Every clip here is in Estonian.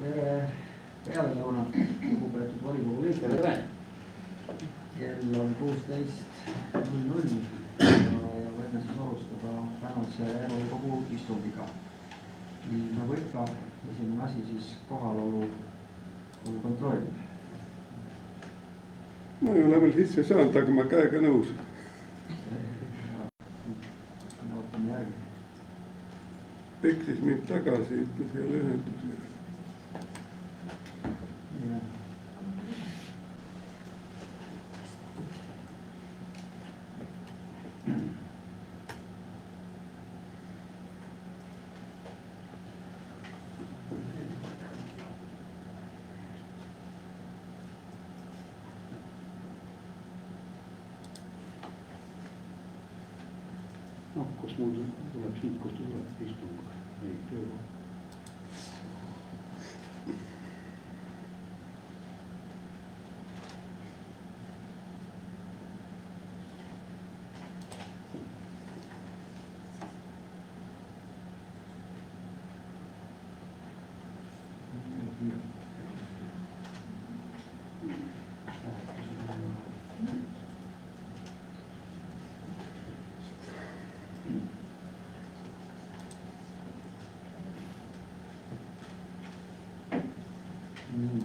Tere pealelõunat, lugupeetud volikogu liikmed. Kell on 16:00 ja võime siis alustada tänase volikogu istungiga. Nii nagu ikka, esimene asi siis kohalolu kontroll. Ma ei ole veel sisse saanud, aga ma käega nõus. Ootame järgi. Peksis mind tagasi, ütles ei ole ühendusega. Kus mul tuleb siit, kus tuleb istung, ei töö.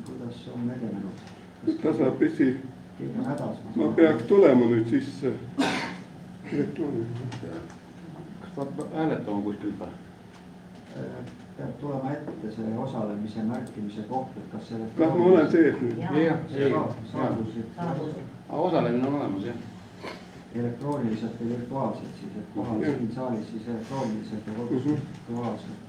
Kuidas on edenenud? Tasapisi. Kõik on hädas. Ma peaks tulema nüüd sisse. Kas peab hääletama kuskil või? Peab tulema ette see osalemise märkimise koht, et kas selle... Kas ma olen sees nüüd? Osalemine on olemas, jah. Elektrooniliselt ja virtuaalselt siis, et kohal siin saalis siis elektrooniliselt ja kodus virtuaalselt.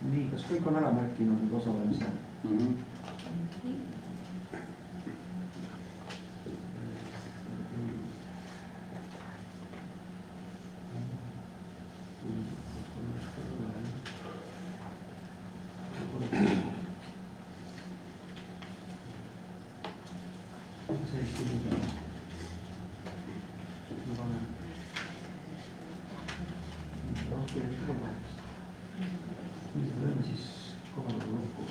Nii, kas kõik on ära märkinud nüüd osalemise? Võime siis kohalolu lõppu.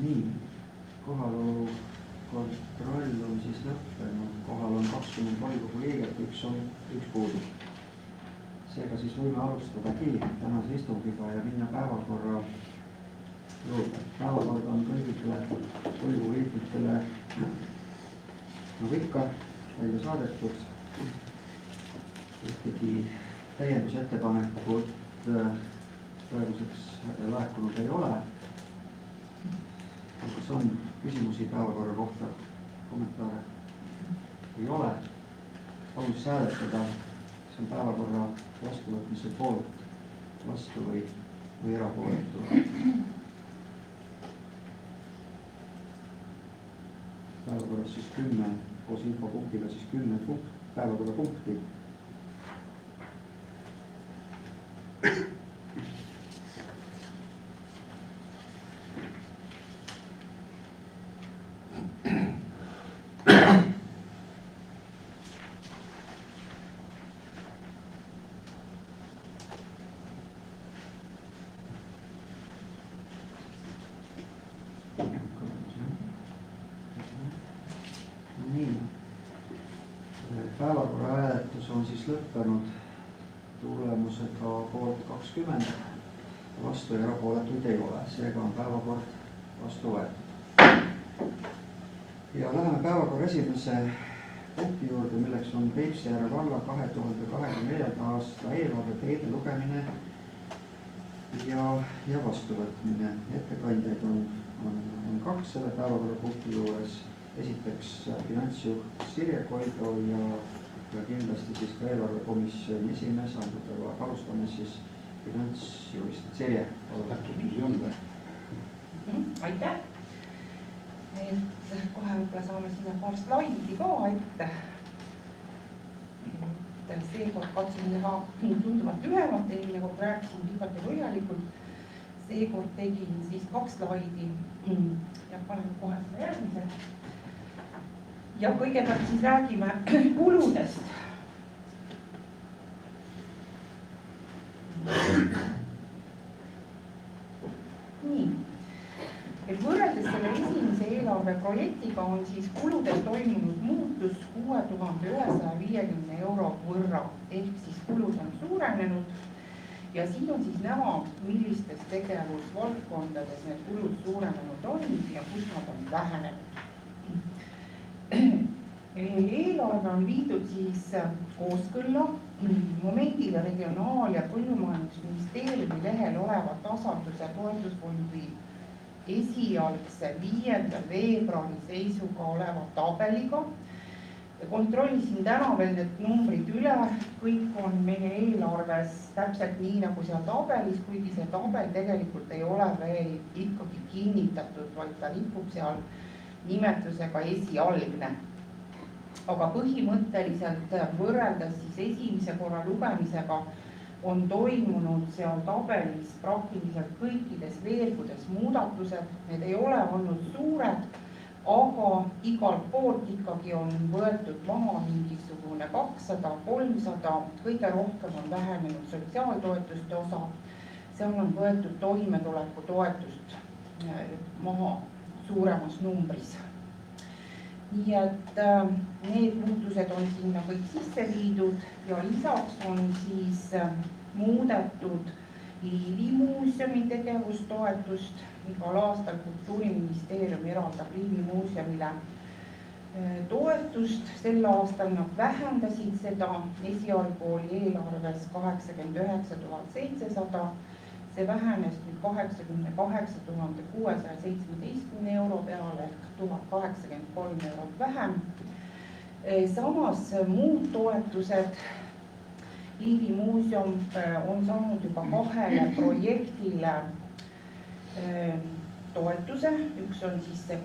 Nii, kohalolu kontroll on siis lõppenud. Kohal on 20 volikogu liiget, üks puudub. Seega siis võime alustada tänase istungiga ja minna päevakorra juurde. Päevakord on kõigile volikogu liikmetele nagu ikka välja saadetud. Ühtegi täiendusettepanekut praeguseks laekunud ei ole. Kas on küsimusi päevakorra kohta, kommentaare? Ei ole. Palun siis hääletada, kas on päevakorra vastuvõtmise poolt, vastu või erapooletu. Päevakorras siis 10, koos infopunktiga siis 10 päevakorrapunkti. Nii, päevakorra hääletus on siis lõppenud tulemusega poolt 20, vastu ja erapooletuid ei ole. Seega on päevakord vastu võetud. Ja läheme päevakorra esimese punkti juurde, milleks on Peipsiääre valla 2024. aasta eelarve teine lugemine ja vastuvõtmine. Ettekandjaid on kaks selle päevakorrapunkti juures. Esiteks finantsjuht Sirje Koido ja kindlasti siis ka eelarvekomisjoni esimees, aga alustame siis finantsjurist Sirje. Täpsustusi on või? Aitäh! Kohe võib-olla saame sinna paar slaidi ka ette. Seekord katsume teha tunduvalt lühemalt, eelmine kord rääkisin pikalt ja põhjalikult. seekord tegin siis 2 slaidi ja paneme kohe seda järgmise. Ja kõigepealt siis räägime kuludest. Nii, et võrreldes selle esimese eelarve projektiga on siis kuludes toimunud muutus 6150 euro võrra, ehk siis kulud on suurenenud ja siin on siis näha, millistes tegevusvaldkondades need kulud suurenenud on ja kus nad on vähenenud. Eelarve on viidud siis kooskõlla momendile Regionaal- ja Põllumajandusministeeriumi lehel oleva tasanduse toetusfondi esialgse 5. veebruari seisuga oleva tabeliga. Kontrollisin täna veel need numbrid üle, kõik on meie eelarves täpselt nii nagu seal tabelis, kuigi see tabel tegelikult ei ole veel ikkagi kinnitatud, vaid ta ripub seal nimetusega esialgne. Aga põhimõtteliselt võrreldes siis esimese korra lugemisega on toimunud seal tabelis praktiliselt kõikides veergudes muudatused. Need ei ole olnud suured, aga igalt poolt ikkagi on võetud maha mingisugune 200, 300, kõige rohkem on vähenenud sotsiaaltoetuste osa. Seal on võetud toimetulekutoetust maha suuremas numbris. Nii et need muutused on sinna kõik sisse viidud ja lisaks on siis muudetud Liivi muuseumi tegevustoetust. Igal aastal Kultuuriministeerium eraldab Liivi muuseumile toetust. Sel aastal nad vähendasid seda, esialgu oli eelarves 89 700. See vähenes nüüd 88 617 euro peale ehk 1083 eurot vähem. Samas muud toetused. Liivi muuseum on saanud juba 2 projektile toetuse. Üks on siis see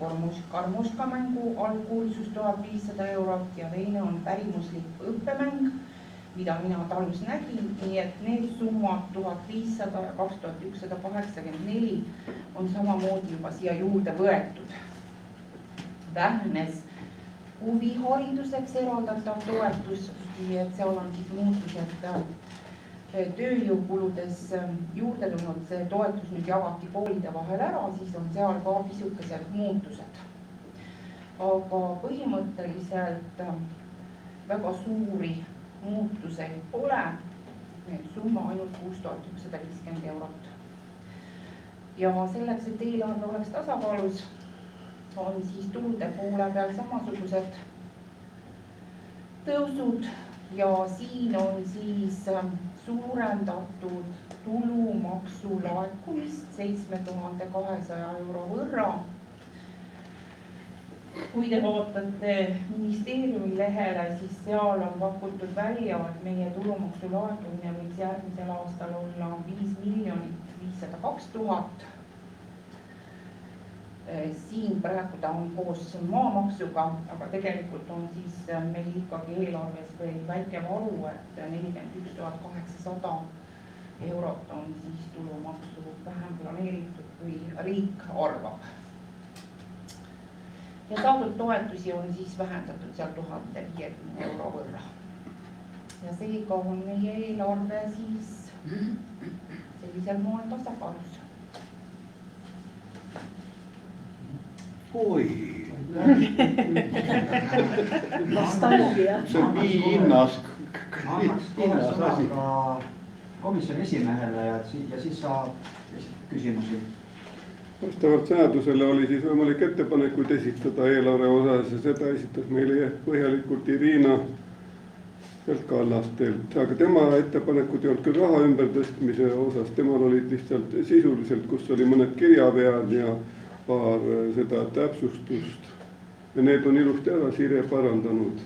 karmuškamängu algkursus 1500 eurot ja teine on pärimuslik õppemäng, mida mina talus nägin, nii et need summad 1500 ja 2184 on samamoodi juba siia juurde võetud. Vähenes huvihariduseks eraldatav toetus, nii et seal on siis muutused tööjõukuludes juurde tulnud. See toetus nüüd jagati koolide vahel ära, siis on seal ka pisukesed muutused. Aga põhimõtteliselt väga suuri muutuseid pole, need summa ainult 6150 eurot. Ja selleks, et eelarve oleks tasakaalus, on siis tulude poole peal samasugused tõusud ja siin on siis suurendatud tulumaksu laekumist 7200 euro võrra. Kui te vaatate ministeeriumi lehele, siis seal on pakutud välja, et meie tulumaksu laekumine võiks järgmisel aastal olla 5 502 000. Siin praegu ta on koos maamaksuga, aga tegelikult on siis meil ikkagi eelarves veel väike varu, et 41 800 eurot on siis tulumaksu vähem planeeritud, kui riik arvab. Ja saadud toetusi on siis vähendatud seal 1050 euro võrra. Ja seega on meie eelarve siis sellisel moel tasakaalus. Oi! See on nii hinnas asi. Komisjoni esimehele ja siis saab küsimusi. Vastavalt seadusele oli siis võimalik ettepanekuid esitada eelarve osas ja seda esitas meile põhjalikult Irina Kallastelt. Aga tema ettepanekud ei olnud küll raha ümbertõstmise osas, temal olid lihtsalt sisuliselt, kus oli mõned kirjavead ja paar seda täpsustust. Ja need on ilusti ära Sire parandanud.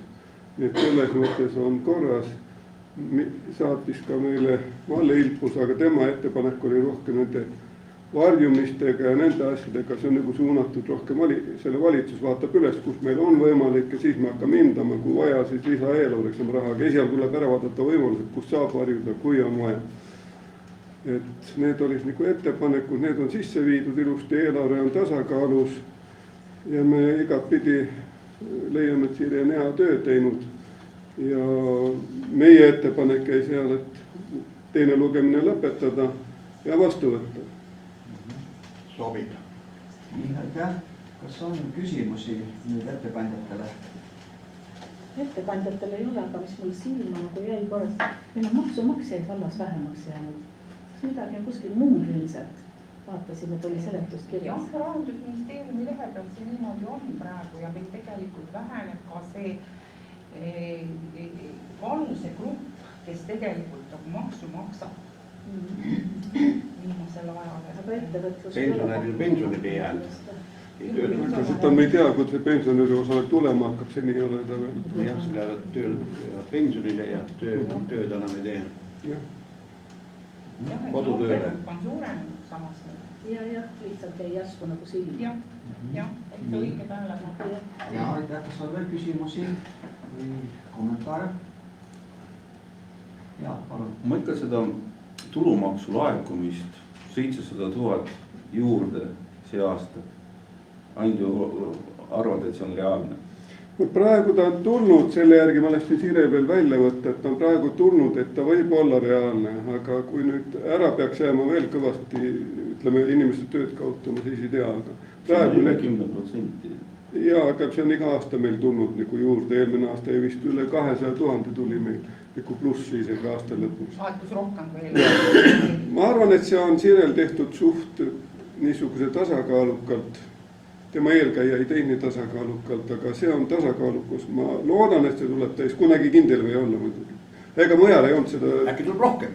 Nii et selles mõttes on korras. Saatis ka meile Valle Ilpus, aga tema ettepanek oli rohkem nende varjumistega ja nende asjadega, see on nagu suunatud rohkem selle valitsus vaatab üles, kus meil on võimalik ja siis me hakkame hindama, kui vaja, siis lisaeelarveks on raha, aga esialgu tuleb ära vaadata võimalused, kus saab varjuda, kui on vaja. et need olid nagu ettepanekud, need on sisse viidud ilusti, eelarve on tasakaalus ja me igatpidi leiame, et Sirje on hea töö teinud ja meie ettepanek jäi seal, et teine lugemine lõpetada ja vastu võtta. Sobib. Nii, aitäh. Kas on küsimusi nüüd ettekandjatele? Ettekandjatele ei ole, aga mis mul silma nagu jäi korras, meil on maksumaksjaid vallas vähemaks jäänud. Kas midagi on kuskil muul ilmselt? Vaatasime, et oli seletust jah, kirjas. Rahandusministeeriumi lehe peal see niimoodi on praegu ja meil tegelikult väheneb ka see vanusegrupp, kes tegelikult maksu maksab viimasel ajal. Aga ettevõtlus... Pensionäril pensionid ei jäänud. Aga seda me ei tea, kui see pensionäri osa tulema hakkab, see nii ei ole ta veel. Jah, see lähevad tööl pensionile ja tööd enam ei tee. Kodutööle. On suurenenud samas. Ja, lihtsalt ei jäsku nagu silma. Jah, et õige tähelepanu. Ja aitäh, kas on veel küsimusi või kommentaare? Ja, palun. Ma ikka seda tulumaksu laekumist 700 000 juurde see aasta. Ainult ju arvad, et see on reaalne. Praegu ta on tulnud, selle järgi ma läksin Sire veel välja võtta, et ta on praegu tulnud, et ta võib olla reaalne, aga kui nüüd ära peaks jääma veel kõvasti, ütleme, inimeste tööd kaotama, siis ei tea, aga praegu... 10%. Jaa, aga see on iga aasta meil tulnud nagu juurde, eelmine aasta ei vist üle 200 000 tuli meil, nagu plussi isegi aasta lõpus. Vahetus rohkem kui eelmine. Ma arvan, et see on Sirel tehtud suht niisuguse tasakaalukalt. Tema eelkäija ei teinud tasakaalukalt, aga see on tasakaalukus. Ma loodan, et see tuleb täis, kunagi kindel või olla muidugi. Ega mujal ei olnud seda... Äkki tuleb rohkem?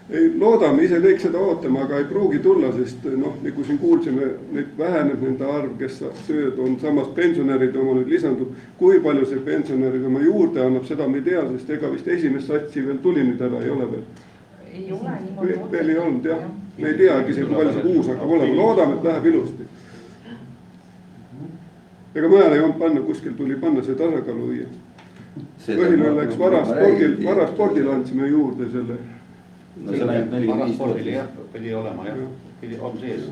Ei, loodame, ise kõik seda ootama, aga ei pruugi tulla, sest nagu siin kuulsime, nüüd väheneb nende arv, kes tööd on, samas pensionärid oma nüüd lisandub. Kui palju see pensionärid oma juurde annab, seda me ei tea, sest ega vist esimest satsi veel tuli nüüd ära, ei ole veel. Ei ole niimoodi. Veel ei olnud, jah. Me ei teagi see, kui palju see uus hakkab olema. Loodame, et läheb ilusti. Ega mõjal ei olnud panna, kuskil tuli panna see tasakaalu viia. Põhil oleks varaspordil andsime juurde selle. No see läheb 45 Varaspordil pidi olema, jah. Pidi on sees.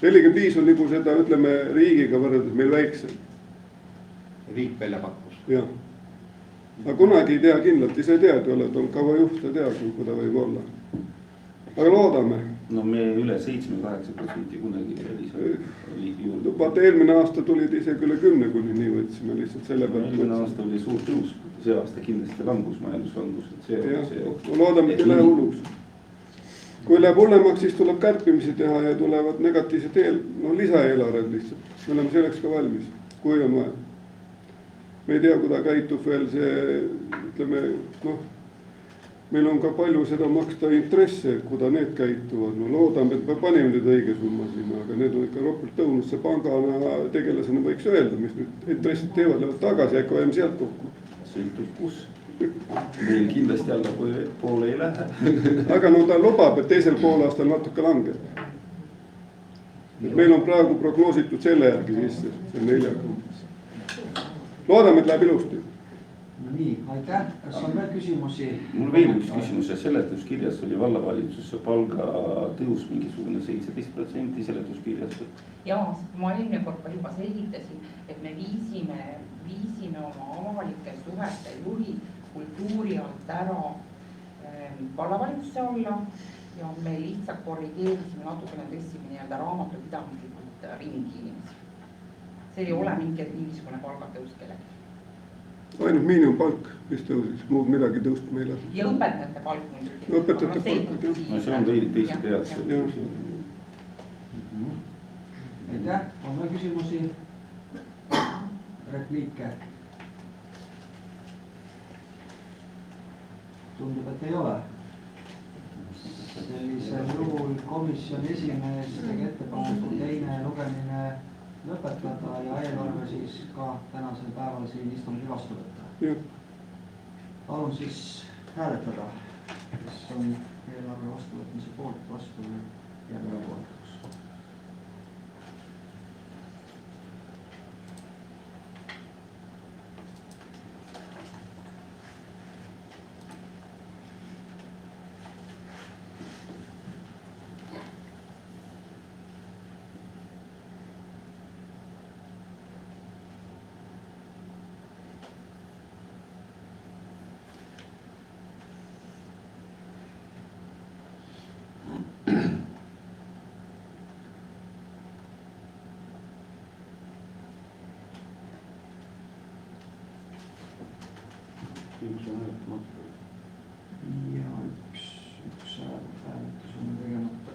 45 on nagu seda, ütleme, riigiga võrreldes meil väiksem. Riik välja pakkus. Jah. Aga kunagi ei tea kindlalt, ise tead ju oled, on kaua juhta tead, kui ta võib olla. Aga loodame. No me üle 7-8% kunagi oli juurde. Vaata, eelmine aasta tulid isegi üle 10, kuni nii võtsime lihtsalt selle pealt. Eelmine aasta oli suur tõus, see aasta kindlasti langus, majanduslangus. Loodame, et ei lähe hulluks. Kui läheb hullemaks, siis tuleb kärpimisi teha ja tulevad negatiivsed lisaeelarved lihtsalt. Me oleme selleks ka valmis, kui on vaja. Me ei tea, kui ta käitub veel see, ütleme, meil on ka palju seda maksta intresse, kui ta need käituvad. Loodame, et me panime nüüd õige summa sinna, aga need on ikka ropult tõunud. See pangana tegelasena võiks öelda, mis nüüd intressid teevad, lähevad tagasi, äkki vajame sealt kokku. Sõltub kus. Meil kindlasti alla poole ei lähe. Aga ta lubab, et teisel poolaastal natuke langeb. Meil on praegu prognoositud selle järgi sisse, see 40. Loodame, et läheb ilusti. Nii, aitäh. Kas on veel küsimusi? Mul veel üks küsimus, seletuskirjas oli vallavalitsuse palga tõus mingisugune 17% seletuskirjas. Jaa, ma eelmine kord juba selgitasin, et me viisime oma avalike suhete juhi kultuuri alt ära vallavalitsuse alla ja me lihtsalt korrigeerisime natukene tõstsime nii-öelda raamatupidamislikult ringi inimesi. See ei ole mingisugune palgatõus kellegi. Ainult miinimumpalk, mis tõusis, muud midagi tõust meile. Ja õpetajate palk muidugi. Õpetajate palk, jah. No see on teisi pead. Aitäh, on veel küsimusi? Repliike? Tundub, et ei ole. Sellisel juhul komisjoni esimees tegi ettepaneku teine lugemine lõpetada ja eelarve siis ka tänasel päeval siin istungi vastu võtta. Palun siis hääletada, kes on eelarve vastuvõtmise poolt, vastu ja erapooletuks. üks on hääletamata. ja üks hääletus on tegemata.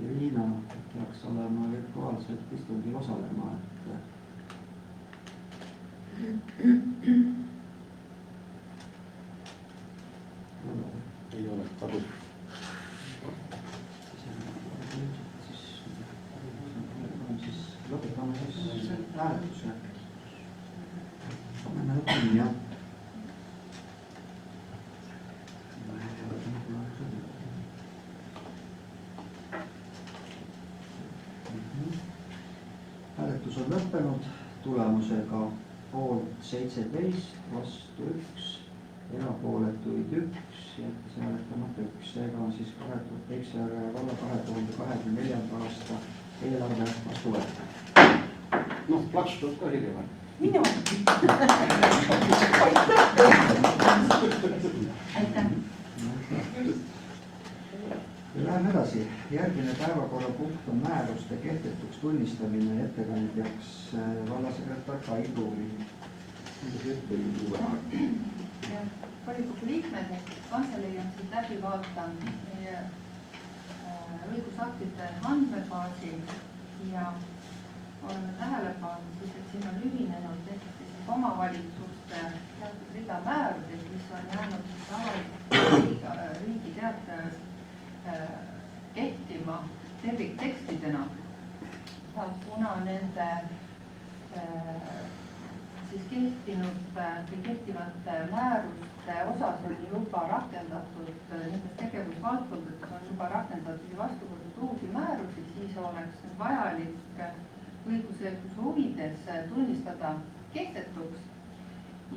Irina peaks olema virtuaalselt istungil osalema, Ei ole kadus. siis lõpetame siis hääletuse. Paneme lõpuni ja hääletus on lõppenud tulemusega poolt 17, vastu 1, erapooletuid 1, jättis hääletamata 1. Seega on siis Peipsiääre valla 2024. aasta eelarve vastu võetud. Noh, plaks tuleb ka hiljem. minu. aitäh. Läheme edasi. Järgmine päevakorrapunkt on määruste kehtetuks tunnistamine, ettekandjaks vallasekretär Kai Tuuli. Volikogu liikmed, kantselei on siis läbi vaadanud meie õigusaktide andmebaasi ja oleme tähele pannud, et siin on ühinenud siis omavalitsuste teatud rida määruseid, mis on jäänud riigi teatajas kehtima terviktekstidena. Kuna nende siis kehtivate määruste osas on juba rakendatud, nendes tegevusvaldkondades on juba rakendatud vastu võetud uusi määrusi, siis oleks vajalik õigusselguse huvides tunnistada kehtetuks.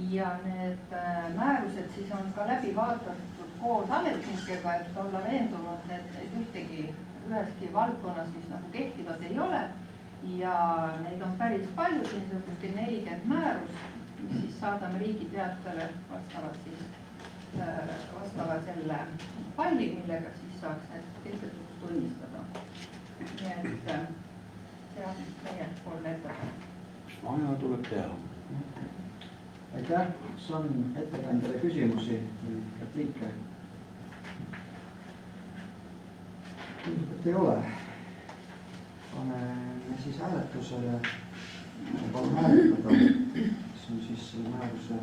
Ja need määrused siis on ka läbi vaadatud koos ametnikega, et olla veendunud, et üheski valdkonnas, mis nagu kehtivad ei ole. Ja neid on päris palju, siin on 40 määrust, mis siis saadame Riigi Teatajale vastava selle palli, millega siis saaks need kehtetuks tunnistada. Nii et see on meie poolne ettepanek. Vaja tuleb teha. Aitäh, kas on ettekandjale küsimusi või repliike? Tundub, et ei ole. Paneme siis hääletusele, palun hääletada, kes on siis selle määruse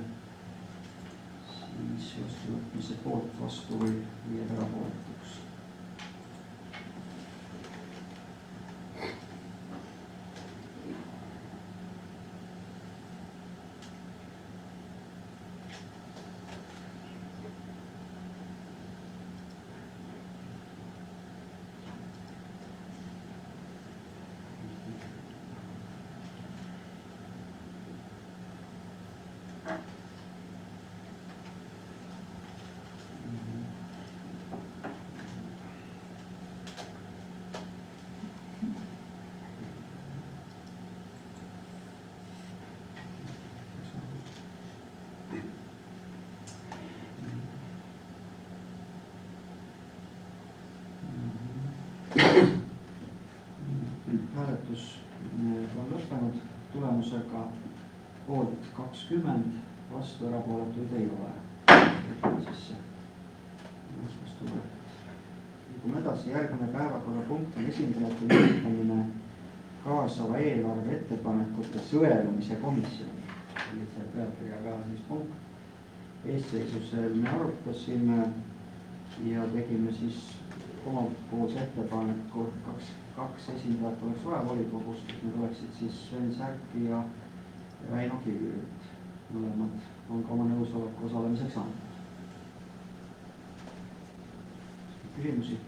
siis vastuvõtmise poolt vastu või jääb erapooletuks. Hääletus on lõppenud tulemusega poolt 20, vastu erapooletuid ei ole. Liigume edasi, järgmine päevakorrapunkt on esindajate nimetamine kaasava eelarve ettepanekute sõelumise komisjoni. Sellise pealkirjaga siis punkt. Eesseisusel me arutasime ja tegime siis omapoolse ettepaneku, kaks esindajat oleks vaja volikogust, et need oleksid siis Sven Särki ja Väino Kivirit. Mõlemad on ka oma nõusoleku osalemiseks saanud. Küsimusi?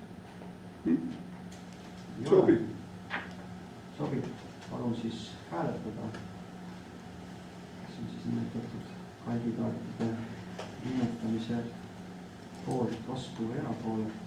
Sobib. Sobib. Palun siis hääletada. Kes on siis nimetatud kandidaatide nimetamise poolt, vastu või erapooletu.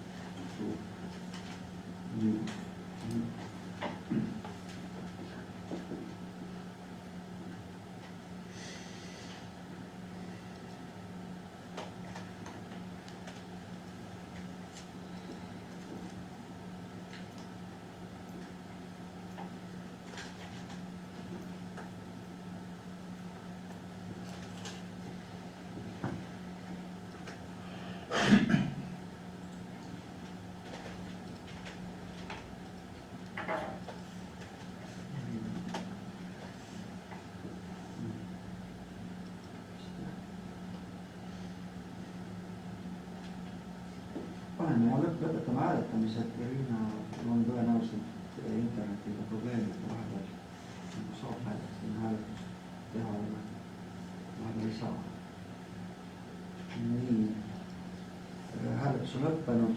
paneme ja lõpetame hääletamise, et Riina on tõenäoliselt internetiga probleemid, et vahepeal saab hääletust teha, aga vahepeal ei saa. Nii, hääletus on lõppenud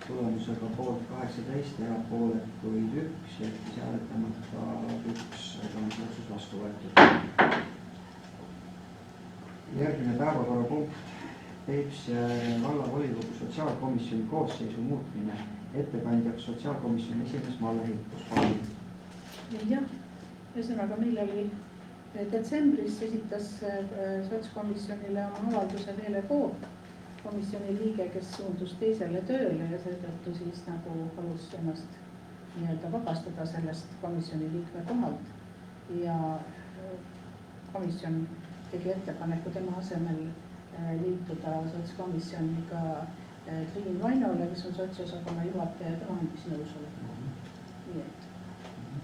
tulemusega poolt 18, erapooletuid 1, jättis hääletamata 1, ega on see otsus vastu võetud. Järgmine päevakorrapunkt, Peipsi vallavolikogu sotsiaalkomisjoni koosseisu muutmine, ettekandjaks sotsiaalkomisjoni esimees Malle Hilkus. jah, ühesõnaga meil oli detsembris esitas sotskomisjonile oma avalduse Veele Koop, komisjoni liige, kes suundus teisele tööle ja seetõttu siis nagu palus ennast nii-öelda vabastada sellest komisjoni liikme kohalt ja komisjon tegi ettepaneku tema asemel liituda sotskomisjoniga Triin Vainole, kes on sotsiosakonna juhataja, tema andis nõusoleku. Nii et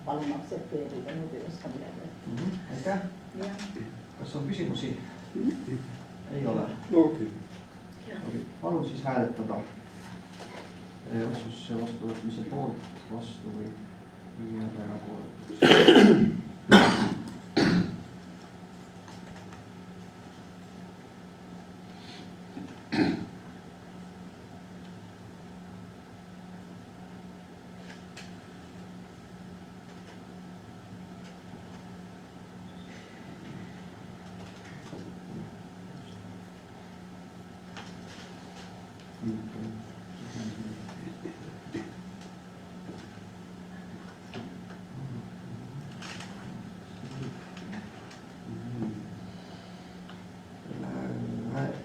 palun aktsepteerida, nüüd ei oska midagi. Aitäh. Kas on küsimusi? Ei ole. okei. Palun siis hääletada otsuse vastuvõtmise poolt, vastu või jääda erapooletuks.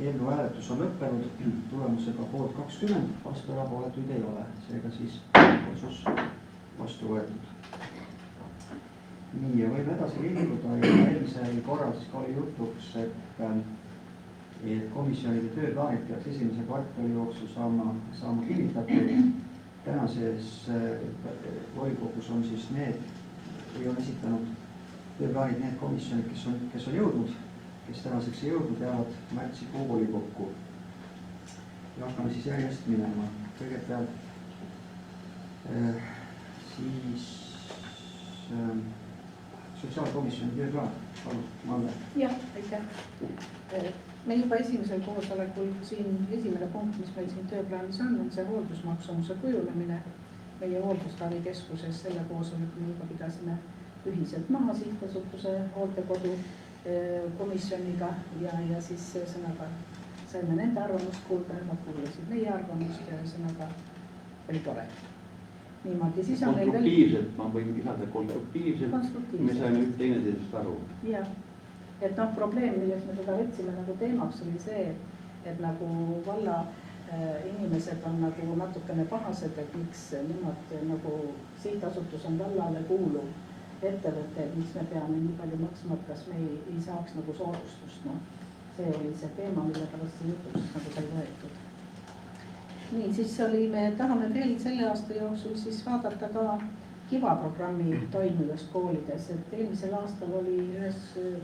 Eelnõu hääletus on lõppenud tulemusega poolt 20, vastu erapooletuid ei ole, seega siis otsus vastu võetud. Nii, ja võime edasi liikuda ja eelmisel korral siis oli jutuks, et komisjonide tööplaanid peaks esimese kvartali jooksul saama kinnitatud. Tänases volikogus on siis need, või on esitanud tööplaanid need komisjonid, kes on jõudnud, kes tänaseks ei jõudnud, jäävad märtsikuu volikokku. Ja hakkame siis järjest minema. Kõigepealt siis sotsiaalkomisjoni tööplaan. Palun, Malle. Jah, aitäh. Me juba esimesel koosolekul siin esimene punkt, mis meil siin tööplaanis on see hooldusmaksumuse kujunemine meie hooldusravikeskuses. Selle koosolekul me juba pidasime ühiselt maha sihtasutuse hooldekodu komisjoniga ja siis sõnaga saime nende arvamust kuulda, nad kuulasid meie arvamust ja sõnaga oli tore. Niimoodi, siis on meil veel... Konstruktiivselt, ma võin lisada konstruktiivselt, me saime teineteisest aru. Jah, et probleem, millest me seda võtsime nagu teemaks, oli see, et nagu valla inimesed on nagu natukene pahased, et miks nemad nagu sihtasutus on vallale kuuluv ettevõte, et miks me peame nii palju maksma, et kas me ei saaks nagu soodustust. See oli see teema, mille pärast see jutuks nagu sai võetud. Nii, siis me tahame veel selle aasta jooksul siis vaadata ka KIVA-programmi toimivast koolides, et eelmisel aastal oli ühes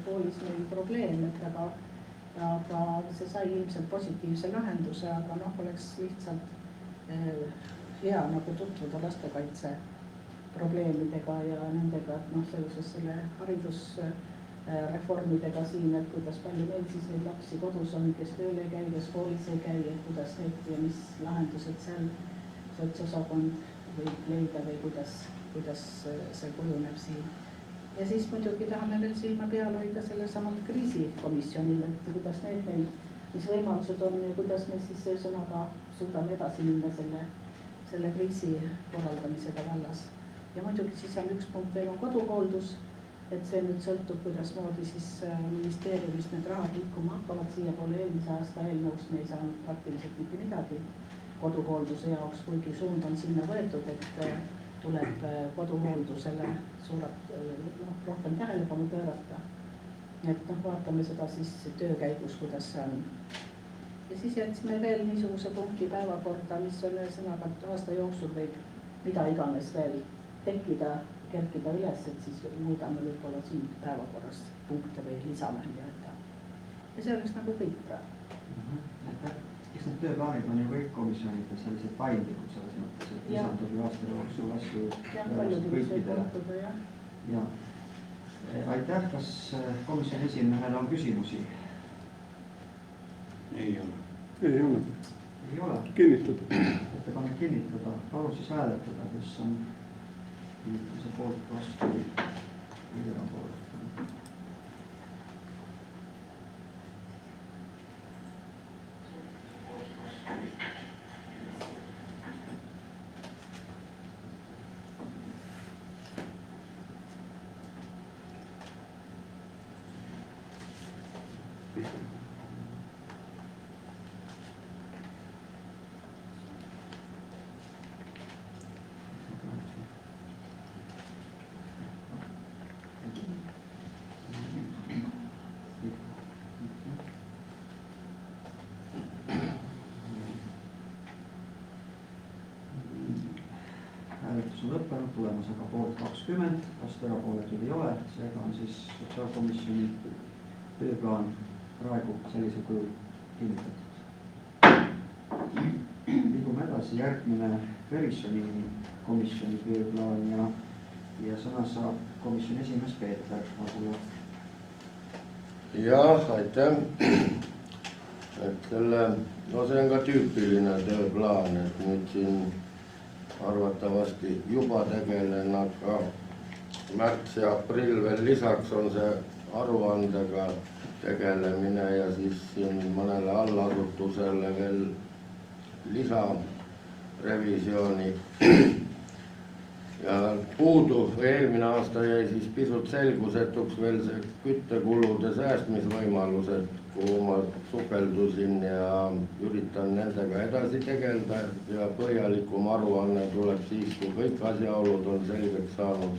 koolis meil probleem, et aga see sai ilmselt positiivse lahenduse, aga oleks lihtsalt hea nagu tutvuda lastekaitse probleemidega ja nendega, et seoses selle haridusreformidega siin, et kuidas palju meil siis neid lapsi kodus on, kes tööl ei käi, kes koolis ei käi, et kuidas need ja mis lahendused seal sotsiosakond võib leida või kuidas see kujuneb siin. Ja siis muidugi tahame veel silma peal hoida selle samalt kriisikomisjonil, et kuidas need meil, mis võimalused on ja kuidas me siis sõnaga suudame edasi minna selle kriisi korraldamisega vallas. Ja muidugi siis on üks punkt veel on koduhooldus, et see nüüd sõltub, kuidas moodi siis ministeeriumist need rahad liikuma hakkavad siia poole eelmise aasta eelnõust, me ei saanud praktiliselt mitte midagi koduhoolduse jaoks, kuigi suund on sinna võetud, et tuleb koduhooldusele rohkem tähelepanu pöörata. Et vaatame seda siis töö käigus, kuidas see on. Ja siis jätsime veel niisuguse punkti päevakorda, mis on sõnaga aasta jooksul võib mida iganes veel tekkida, kerkida üles, et siis muudame võib-olla siin päevakorras punkte või lisame. Ja see oleks nagu kõik praegu. eks need tööplaanid on ju kõik komisjonides sellised paindlikud selles mõttes, et lisandub ju aasta jooksul asju kõikidele. Ja aitäh, kas komisjoni esimehele on küsimusi? Ei ole. Ei ole. Ei ole. Kinnitada. Ettepanek kinnitada. Palun siis hääletada, kes on kinnituse poolt vastu või erapooletu. Hääletus on lõppenud, tulemusega poolt 20, vastu erapooletuid ei ole, seega on siis sotsiaalkomisjoni tööplaan praegu sellisel kujul kinnitatud. Liigume edasi, järgmine revisjonikomisjoni tööplaan ja sõna saab komisjoni esimees Peeter Asula. Jah, aitäh. Et selle, no see on ka tüüpiline tööplaan, et nüüd siin arvatavasti juba tegelen, aga märts ja aprill veel lisaks on see aruandega tegelemine ja siis siin mõnele allasutusele veel lisarevisjoni. Ja puudu, eelmine aasta jäi siis pisut selgusetuks veel see küttekulude säästmisvõimalused, kuhu ma sukeldusin ja üritan nendega edasi tegeleda ja põhjalikum aruanne tuleb siis, kui kõik asjaolud on selgeks saanud.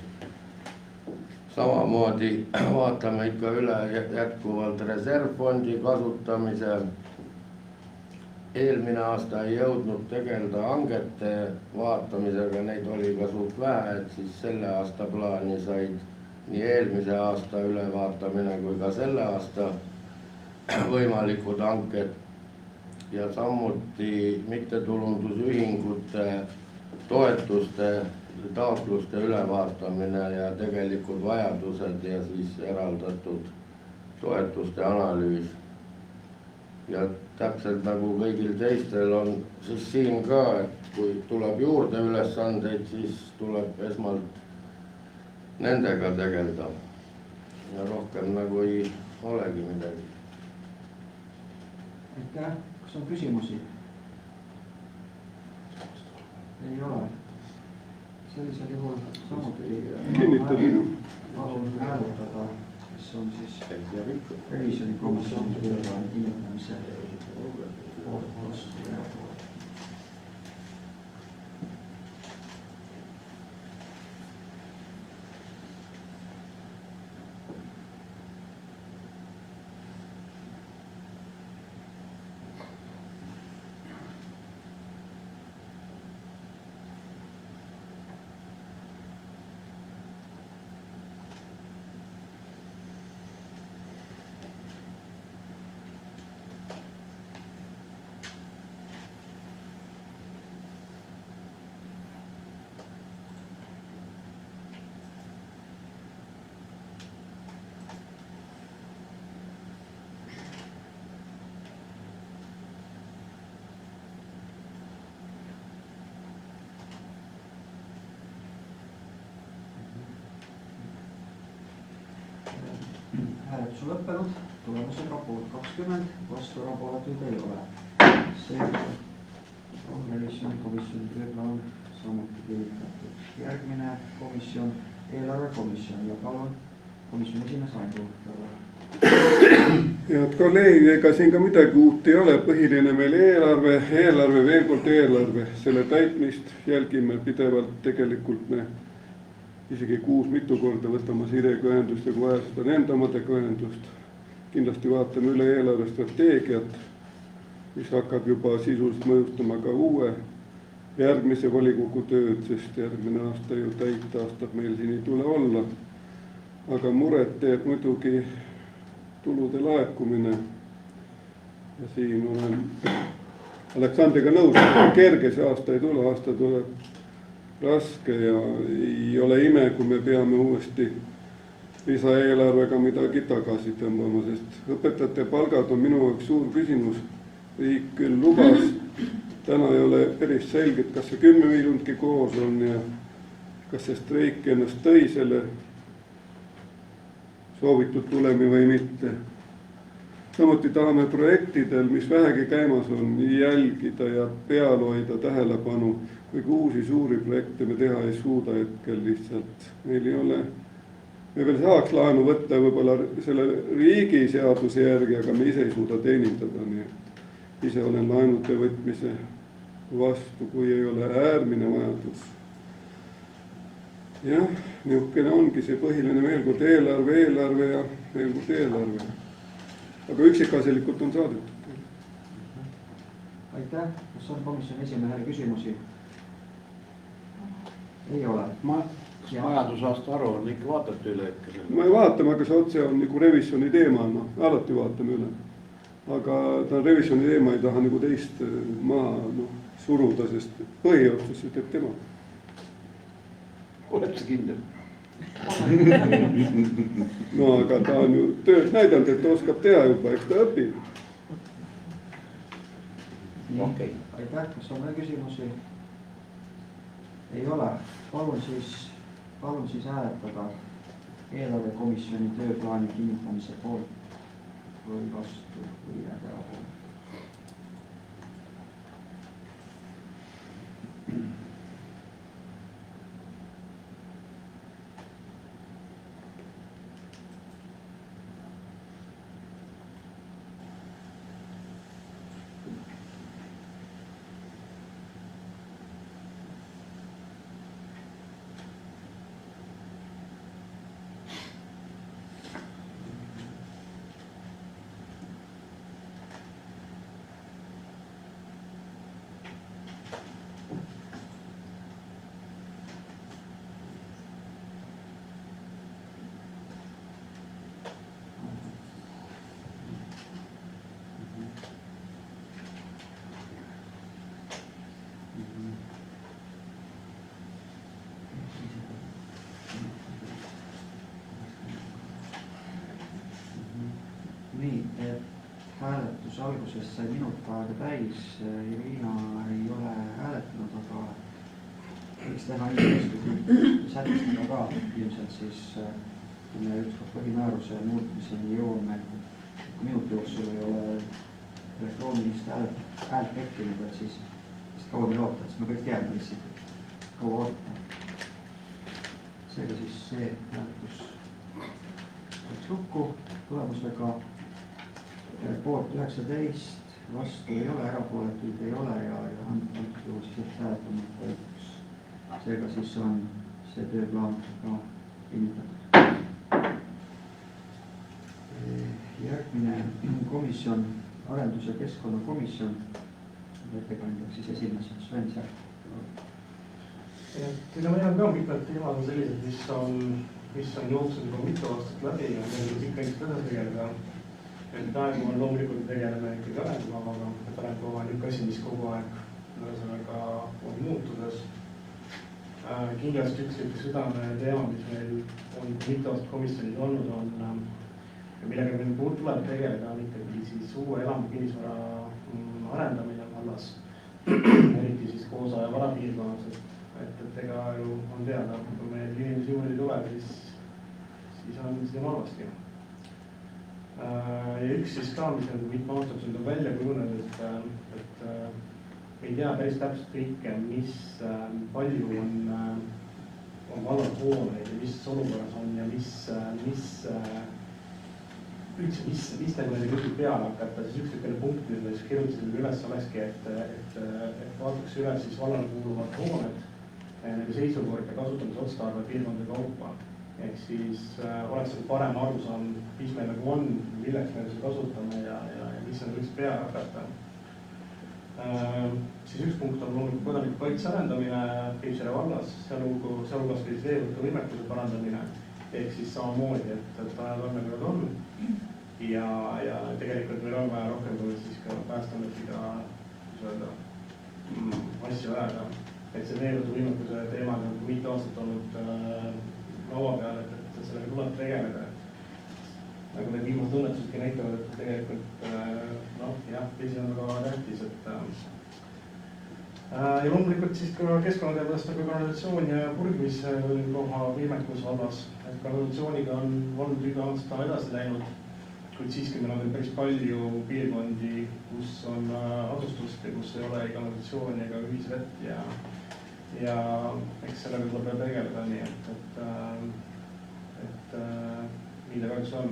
Samamoodi vaatame ikka üle jätkuvalt reservfondi kasutamise. Eelmine aasta ei jõudnud tegeleda hangete vaatamisega, neid oli ka suht vähe, et siis selle aasta plaani said nii eelmise aasta ülevaatamine kui ka selle aasta võimalikud hanked ja samuti mittetulundusühingute toetuste taotluste ülevaatamine ja tegelikud vajadused ja siis eraldatud toetuste analüüs. Ja täpselt nagu kõigil teistel on siis siin ka, et kui tuleb juurde ülesandeid, siis tuleb esmalt nendega tegeleda. Ja rohkem nagu ei olegi midagi. Aitäh, kas on küsimusi? Ei ole. Sellisel juhul samuti palun hääletada, kes on siis revisjonikomisjoni tööplaani kinnitamise poolt vastu. Hääletus on lõppenud, tulemusega poolt 20, vastu erapooletuid ei ole. Seega on revisjonikomisjoni tööplaan samuti kinnitatud. Järgmine komisjon, eelarvekomisjon ja palun komisjoni esimees Andu. Head kolleegid, ega siin ka midagi uut ei ole, põhiline meil eelarve, veel kord eelarve, selle täitmist jälgime pidevalt, tegelikult me isegi kuus mitu korda võtame Sirega ühendust ja kui vaja seda nende omadega ühendust. Kindlasti vaatame üle eelarvestrateegiat, mis hakkab juba sisuliselt mõjutama ka uue järgmise volikogu tööd, sest järgmine aasta ju täitaastab meil siin ei tule olla. Aga muret teeb muidugi tulude laekumine ja siin olen Aleksandriga nõus, kerge see aasta ei tule, aasta tuleb raske ja ei ole ime, kui me peame uuesti lisaeelarvega midagi tagasi tõmbama, sest õpetajate palgad on minu jaoks suur küsimus. Riik küll lubas, täna ei ole päris selgelt, kas see 10 miljonitki koos on ja kas see streik ennast tõi selle soovitud tulemi või mitte. Samuti tahame projektidel, mis vähegi käimas on, jälgida ja peal hoida tähelepanu, kuigi uusi suuri projekte me teha ei suuda hetkel lihtsalt. Meil ei ole, me veel saaks laenu võtta võib-olla selle riigi seaduse järgi, aga me ise ei suuda teenindada, nii et ise olen laenude võtmise vastu, kui ei ole äärmine vajadus. Jah, niisugune ongi see põhiline veel kord eelarve ja veel kord eelarve. Aga üksikasjalikult on saadetud. Aitäh, kas on komisjoni esimehele küsimusi? Ei ole. Majandusaasta aruanne ikka vaatate üle hetke? Ma ei vaatame, aga see otse on nagu revisjoni teema, alati vaatame üle. Aga ta on revisjoni teema, ei taha nagu teist maha suruda, sest põhiotsus teeb tema. Oled sa kindel? No aga ta on ju tööd näidanud, et ta oskab teha juba, eks ta õpib. Okay. Aitäh, kas on veel küsimusi? Ei ole. Palun siis hääletada eelarvekomisjoni tööplaani kinnitamise poolt või vastu või jääda erapooletuks. Nii, et hääletuse alguses sai minut aega täis, Irina ei ole hääletanud, aga võiks teha sätestada ka ilmselt siis, kui me ükskord põhimääruse muutmiseni jõuame, kui minuti jooksul ei ole elektroonilist häält tekkinud, et siis kaua me ootame, siis me kõik teame lihtsalt, kaua ootame. Seega siis see hääletus võiks lukku tulemusega poolt 19, vastu ei ole, erapooletuid ei ole ja antud juhul siis hääletamata üks. Seega siis on see tööplaan ka kinnitatud. Järgmine komisjon, arendus- ja keskkonnakomisjon, ettekandjaks siis esimees Sven Särk. Meil on ka mitmed teemad on sellised, mis on jooksnud juba mitu aastat läbi ja meil ikka edasi tegeleda. Praegu on loomulikult tegeleme ikkagi arengukavaga, et arengukava on üks asi, mis kogu aeg ühesõnaga on muutudes. Kindlasti üks südame teema, mis meil on mitu aastat komisjonis olnud, on millega meil tuleb tegeleda, on ikkagi siis uue elamukinnisvara arendamine vallas, eriti siis Koosa ja varapiirkonnas, et ega ju on teada, kui meil inimesi juurde ei tule, siis on seda halvasti. Ja üks siis ka, mis on mitme aastaks on välja kujunenud, et me ei tea päris täpselt kõike, mis palju on vallal hooneid ja mis olukorras on ja mis nagu nende kõik peale hakata, siis üksikele punktidele siis kirjutasin üles olekski, et vaataks üles siis vallal kuuluvad hooned, nende seisukord ja kasutamise otstarve piirkondade kaupa. Ehk siis oleks parem arusaam, mis meil nagu on, milleks me seda kasutame ja mis on üldse peale hakata. Siis üks punkt on loomulikult kodaniku kaitse arendamine Peipsiääre vallas, sealhulgas siis veevõtte võimekuse parandamine. Ehk siis samamoodi, et tänad on nagu nad on ja tegelikult meil on vaja rohkem kui siis ka Päästeametiga öelda, asju ajada. Et see veelusevõimekuse teema on mitu aastat olnud laua peal, et sellega tuleb tegeleda. Nagu need viimased õnnetusedki näitavad, et tegelikult vesi on väga tähtis, ja loomulikult siis ka keskkonnateadlaste kanalisatsioon ja purgmiskoha võimekus vallas. Et kanalisatsiooniga on olnud iga aasta edasi läinud, kuid siiski meil on veel päris palju piirkondi, kus on asustust ja kus ei ole ei kanalisatsiooni ega ühisvett ja eks sellega tuleb veel tegeleda, nii et nii ta kahjuks on.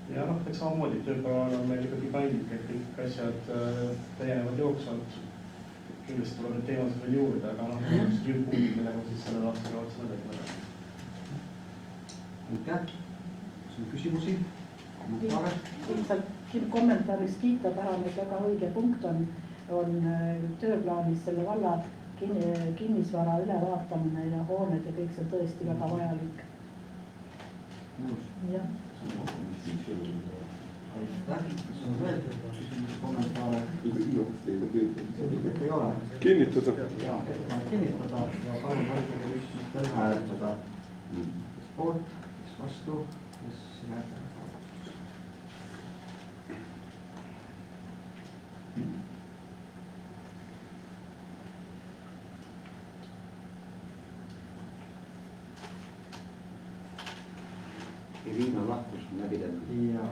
Ja et samamoodi tööpäeval on meil ikkagi paindlik, et kõik asjad täienevad jooksvalt. Kindlasti tuleb need teemad veel juurde, aga üks juhtpunktid, millega siis sellel aastal kavatsen tegeleda. Aitäh. Kas on küsimusi? Ilmselt kommentaariks kiitapärane, et väga õige punkt on tööplaanis selle valla kinnisvara ülevaatamine ja hooned ja kõik see on tõesti väga vajalik. Jah. Aitäh. Kas on veel kommentaare? Ei ole. Kinnitada. Ja, kinnitada ja palun valida üksustel hääletada. Poolt, kes vastu, kes hääletada. Irina lahkus läbi tänu. Ja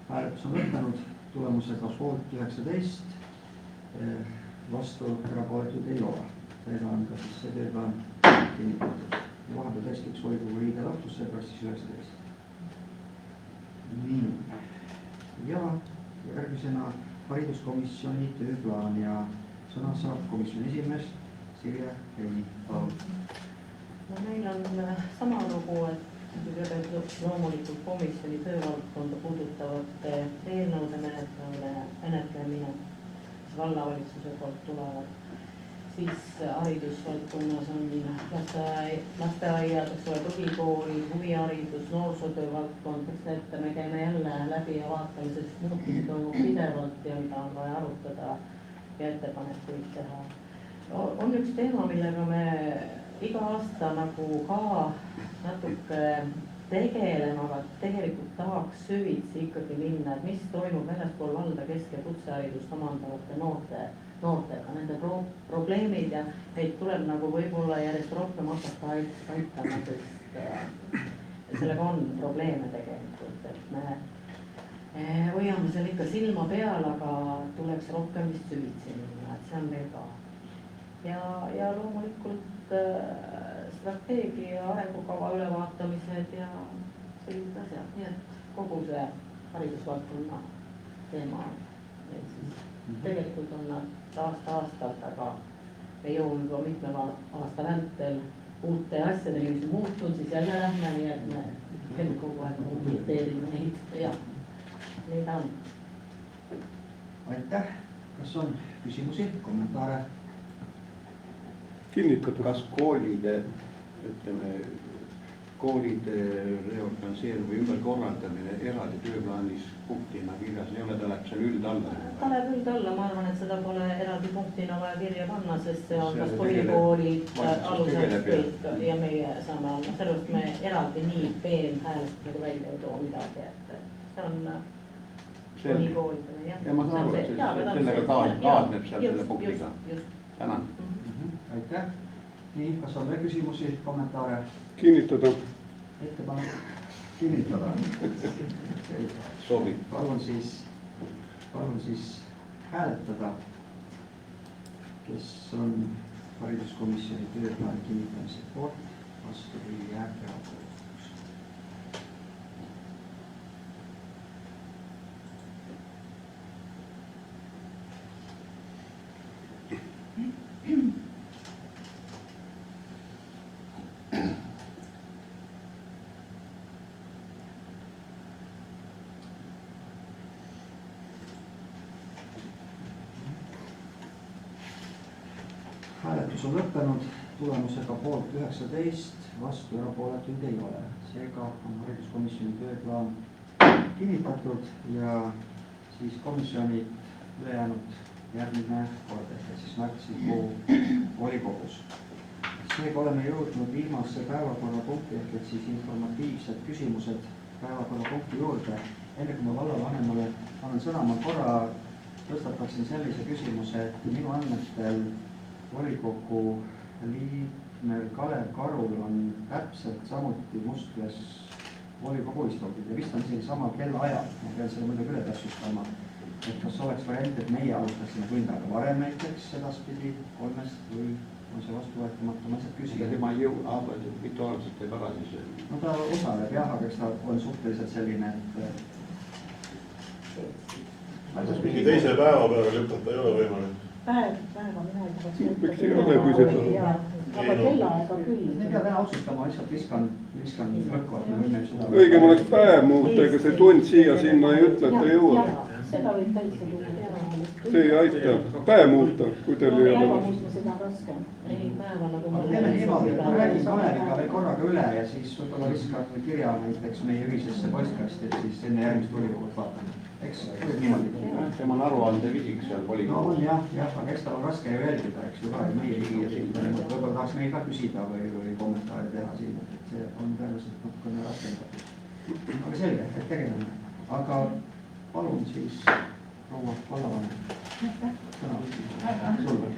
hääletus on lõppenud tulemusega poolt 19, vastu erapooletuid ei ole. Seega on ka siis see tööplaan kinnitatud. Ja vahepeal tõesti üks volikogu liige lahtus, seepärast siis 19. Nii. Ja järgmisena hariduskomisjoni tööplaan ja sõna saab komisjoni esimees Sirje Reini. Meil on sama lugu, et loomulikult komisjoni töövaldkonda puudutavate eelnõude menetlemine vallavalitsuse poolt tulevad. Siis haridusvaldkonnas on lasteaiad, põhikooli, huviharidus, noorsootöö valdkond, eks me käime jälle läbi ja vaatame, sest muutusi toimub pidevalt ja mida on vaja arutada ja ettepanekuid teha. On üks teema, millega me iga aasta nagu ka natuke tegeleme, aga tegelikult tahaks süvitsi ikkagi minna, et mis toimub väljaspool valda kesk- ja kutseharidust omandavate noortega, nende probleemid ja neid tuleb nagu võib-olla järjest rohkem hakata aitama, sest sellega on probleeme tegelikult, et me hoiame seal ikka silma peal, aga tuleks rohkem vist süvitsi minna, et see on meil ka. Ja loomulikult strateegia arengukava ülevaatamised ja sellised asjad, nii et kogu see haridusvaldkonna teema on meil siis. Tegelikult on nad aasta-aastalt, aga me jõuame juba mitme aasta vältel uute asjadega, mis on muutunud, siis jälle lähme, nii et me kogu aeg kommenteerime neid ja neid on. Aitäh. Kas on küsimusi, kommentaare? Kinnitada. Kas koolide reorganiseerimine või ümberkorraldamine eraldi tööplaanis punktina kirjas ei ole, ta läheb seal üldalla? Ta läheb üldalla, ma arvan, et seda pole eraldi punktina vaja kirja panna, sest see on kas põhikoolid, alused kõik ja meie saame alla. Sellest me eraldi nii peenhäälest nagu välja ei too midagi, et see on põhikoolidele. Ja ma saan aru, et sellega kaasneb seal selle punktiga. Tänan. Aitäh. Nii, kas on veel küsimusi, kommentaare? Kinnitada. Ettepanek kinnitada. Sobib. Palun siis hääletada, kes on hariduskomisjoni tööplaani kinnitamise poolt, vastu või jääb erapooletuks. Hääletus hääletus on lõppenud, tulemusega poolt 19, vastu erapooletuid ei ole. Seega on hariduskomisjoni tööplaan kinnitatud ja siis komisjonid ülejäänud järgmine kord, ehk siis märtsikuu volikogus. Seega oleme jõudnud viimase päevakorrapunkti ehk siis informatiivsed küsimused päevakorrapunkti juurde. Enne kui ma vallavanemale annan sõna, ma korra tõstataksin sellise küsimuse, et minu andmetel volikogu liikmel Kalev Karul on täpselt samuti Mustkülas volikogu istungid ja vist on isegi sama kellaajal. Ma pean selle muidugi üle täpsustama, et kas oleks variant, et meie alustasime tund aega varem näiteks edaspidi 3 või on see vastuvõetamatu, ma lihtsalt küsin. Tema ei jõu, mitu aastat teeb ära siis? No ta osaleb jah, aga eks ta on suhteliselt selline, et mingi teise päeva peale lükata ei ole võimalik. Päeva mina ei tahaks. Miks ei ole, kui seda? Aga kellaaega küll. me peame täna otsustama, lihtsalt viskan õhku, et me võime seda. Õigem oleks päev muuta, ega see tund siia-sinna ei ütle, et ei jõua. Seda võib täitsa tuua. See ei aita. Päev muuta, kui teil ei Päeva ole. muutma seda on raske. Ei päeva nagu aga teeme niimoodi, et ma räägin Kaleviga veel korraga üle ja siis võib-olla viskan kirja näiteks meie ühisesse postkasti, et siis enne järgmist volikogut vaatame. Eks võib niimoodi. Temal aruande visiks seal No volikogu. on jah, aga eks tal on raske ju jälgida, eks ju ka, et meie ligi ja siin võib-olla tahaks meil ka küsida või kommentaare teha siin, et see on tõenäoliselt natukene raskendatud. Aga selge, et tegeleme. Aga palun siis proua vallavanem. Sõna sulle.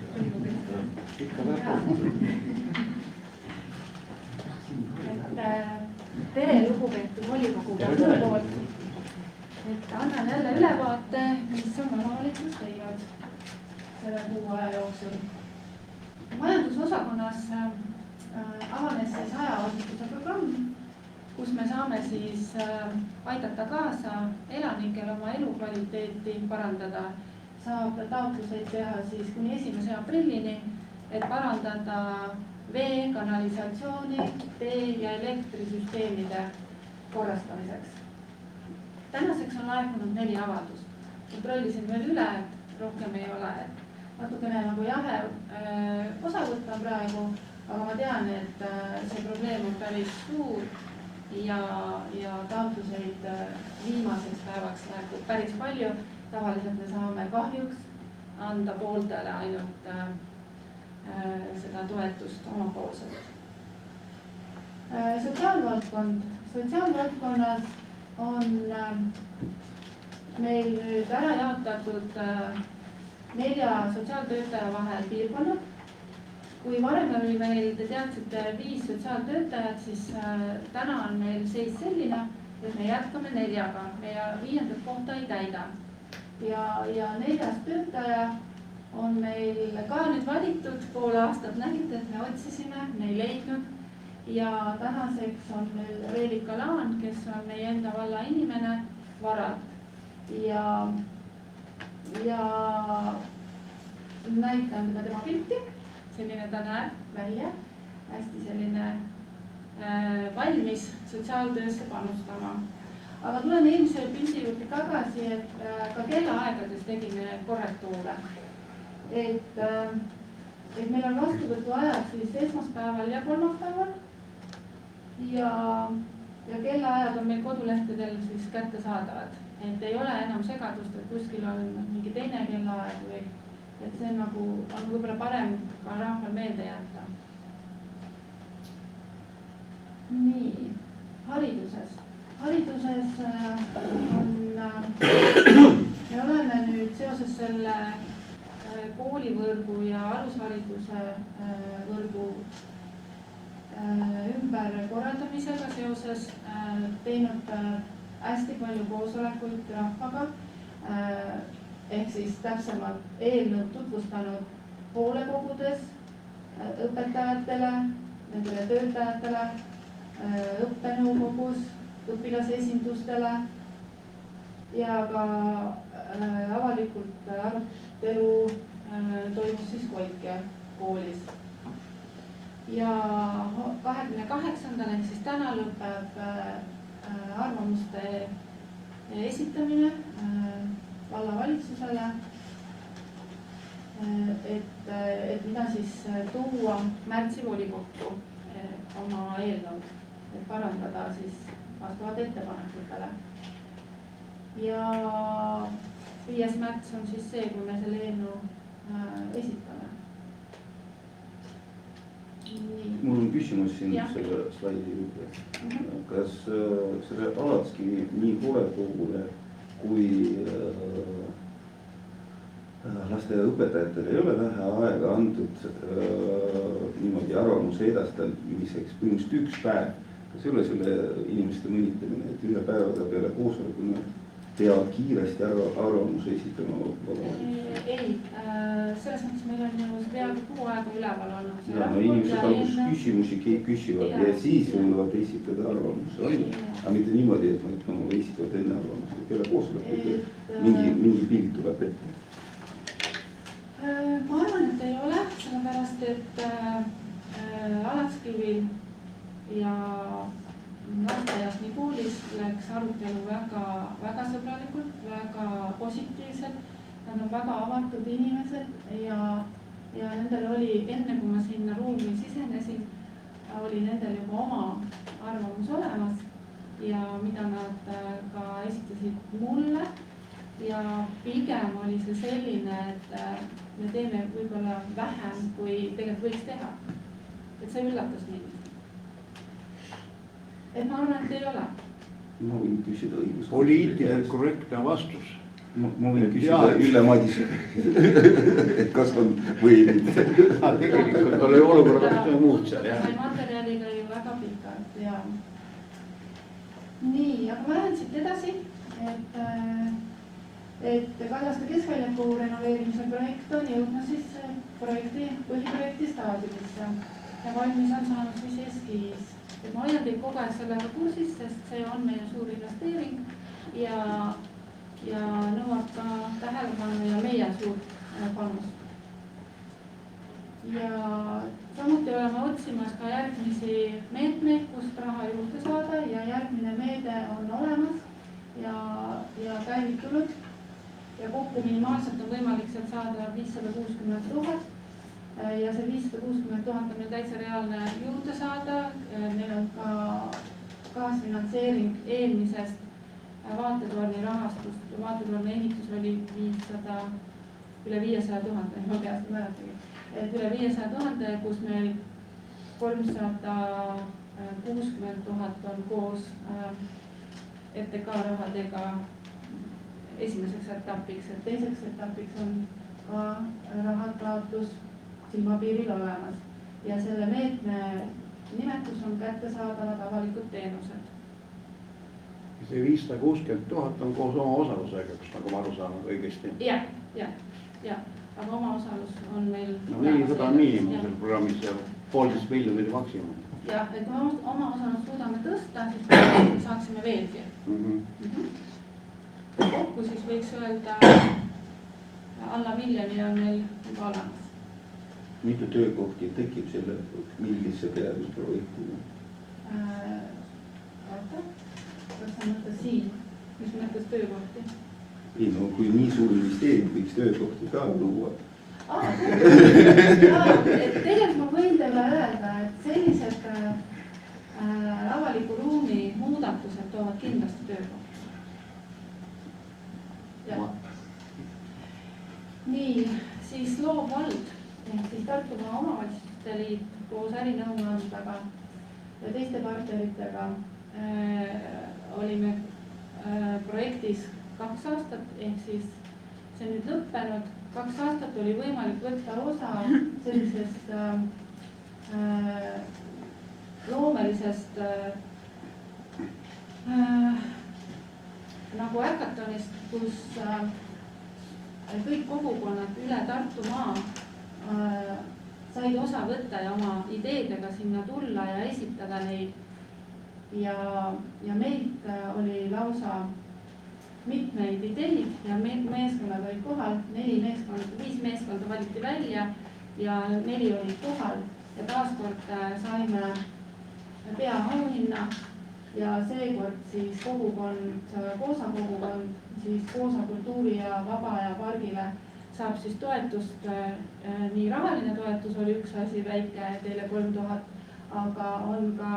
Tere, lugupeetud volikogu poolt. Et annan jälle ülevaate, mis on omavalitsus teinud selle kuu aja jooksul. Majandusosakonnas avanes siis hajaasustuse programm, kus me saame siis aidata kaasa elanikel oma elukvaliteeti parandada. Saab taotluseid teha siis kuni 1. aprillini, et parandada vee, kanalisatsiooni, tee ja elektrisüsteemide korrastamiseks. Tänaseks on laekunud 4 avaldust. Kontrollisin veel üle, et rohkem ei ole. Natukene nagu jahe osavõtt on praegu, aga ma tean, et see probleem on päris suur ja taotluseid viimaseks päevaks läheb päris palju. Tavaliselt me saame kahjuks anda pooltele ainult seda toetust omapoolselt. Sotsiaalvaldkonnas on meil nüüd ära jaotatud 4 sotsiaaltöötaja vahel piirkonnad. Kui varem oli meil, te teadsite, 5 sotsiaaltöötajat, siis täna on meil seis selline, et me jätkame 4-ga. Me 5. kohta ei täida. Ja 4. töötaja on meil ka nüüd valitud, pool aastat nägite, et me otsisime, me ei leidnud. Ja tänaseks on meil Reelika Laan, kes on meie enda valla inimene, Varad. Ja näitan tema pilti, selline ta näeb välja, hästi selline valmis sotsiaaltöösse panustama. Aga tulen eelmise pildi juurde tagasi, et ka kellaaegades tegime korrektuure. Et meil on vastuvõtuajad siis esmaspäeval ja kolmapäeval. Ja kellaajad on meil kodulehtedel siis kättesaadavad. Et ei ole enam segadust, et kuskil on mingi teine kellaaeg või et see nagu on võib-olla parem ka rahval meelde jätta. Nii, hariduses on, me oleme nüüd seoses selle koolivõrgu ja alushariduse võrgu ümberkorraldamisega seoses teinud hästi palju koosolekuid rahvaga, ehk siis täpsemalt eelnõud tutvustanud hoolekogudes õpetajatele, nendele töötajatele, õppenõukogus, õpilasesindustele ja ka avalikult arutelu toimus siis Koitke koolis. Ja 28. ehk siis täna lõpeb arvamuste esitamine vallavalitsusele. et mida siis tuua märtsi volikokku oma eelnõud, et parandada siis vastavalt ettepanekutele. Ja 5. märts on siis see, kui me selle eelnõu esitame. Mul on küsimus siin selle slaidi juurde. Kas selle Alatskivi nii hoolekogule kui lasteaiaõpetajatele ei ole vähe aega antud niimoodi arvamuse edastamiseks põhimõtteliselt 1 päev? Kas ei ole selle inimeste mõnitamine, et 1 päeva peale koosolekuna peavad kiiresti arvamuse esitama? Ei, selles mõttes meil on ju peaaegu kuu aega üleval olnud. Ja, no inimesed alguses küsimusi küsivad ja siis võivad esitada arvamuse. Aga mitte niimoodi, et nad esitavad enne arvamuse. Peale koosolekut mingi pilt tuleb ette. Ma arvan, et ei ole, sellepärast et Alatskivil ja lasteaias nii koolis läks arutelu väga sõbralikult, väga positiivselt. Nad on väga avatud inimesed ja nendel oli, enne kui ma sinna ruumi sisenesin, oli nendel juba oma arvamus olemas ja mida nad ka esitasid mulle. Ja pigem oli see selline, et me teeme võib-olla vähem, kui tegelikult võiks teha. Et see üllatas mind. Et ma arvan, et ei ole. Ma võin küsida õigus. Poliitiliselt korrektne vastus. Ma võin küsida Ülle Madise, et kas on või mitte. Tegelikult oli olukorda muud seal, jah. Materjaliga ju väga pikalt ja nii, aga ma lähen siit edasi, et Kallaste keskväljaku renoveerimise projekt on jõudnud siis põhiprojekti staadiumisse ja valmis on saanud siis eskiis. Et ma hoian teid kogu aeg sellega kursis, sest see on meie suur investeering ja nõuab ka tähelepanu ja meie suurt panust. Ja samuti oleme otsimas ka järgmisi meetmeid, kust raha juurde saada ja järgmine meede on olemas ja käivitunud. Ja kokku minimaalselt on võimalik sealt saada 560 000 ja see 560 000 on meil täitsa reaalne juurde saada. Meil on ka kaasfinantseering eelmisest vaatetorni rahastust. Vaatetorni ehitus oli üle 500 000, ma peast mäletagi. Üle 500 000, kus meil 360 000 on koos RTK rahadega esimeseks etapiks, et teiseks etapiks on ka rahataotlus silmapiiril olemas ja selle meetme nimetus on kättesaadavad avalikud teenused. See 560 000 on koos oma osalusega, kas nagu ma aru saanud õigesti? Ja, aga oma osalus on meil... No 400 miinimum seal programmis ja 1,5 miljonit maksimum. Jah, et kui oma osalus suudame tõsta, siis saaksime veelgi. Kokku siis võiks öelda alla miljoni on meil juba olemas. Mitu töökohti tekib selle, millise teadusprojektina? Oota, kas sa mõttes siin, mis mõttes töökohti? Ei no, kui nii suur investeering võiks töökohti ka luua. Tegelikult ma võin teile öelda, et sellised avaliku ruumi muudatused toovad kindlasti töökohti. Nii, siis loov vald, siis Tartumaa Omavalitsuste Liit koos ärinõuandega ja teiste partneritega olime projektis 2 aastat, ehk siis see nüüd lõppenud. 2 aastat oli võimalik võtta osa sellisest loomelisest nagu äkatonist, kus kõik kogukonnad üle Tartumaa said osa võtta ja oma ideedega sinna tulla ja esitada neid. Ja meilt oli lausa mitmeid ideid ja meeskonnad olid kohal, 5 meeskonda valiti välja ja 4 olid kohal ja taaskord saime peaauhinna ja seekord siis kogukond, Koosa kogukond, siis Koosa kultuuri- ja vaba aja pargile saab siis toetust, nii rahaline toetus oli üks asi väike, teile 3000, aga on ka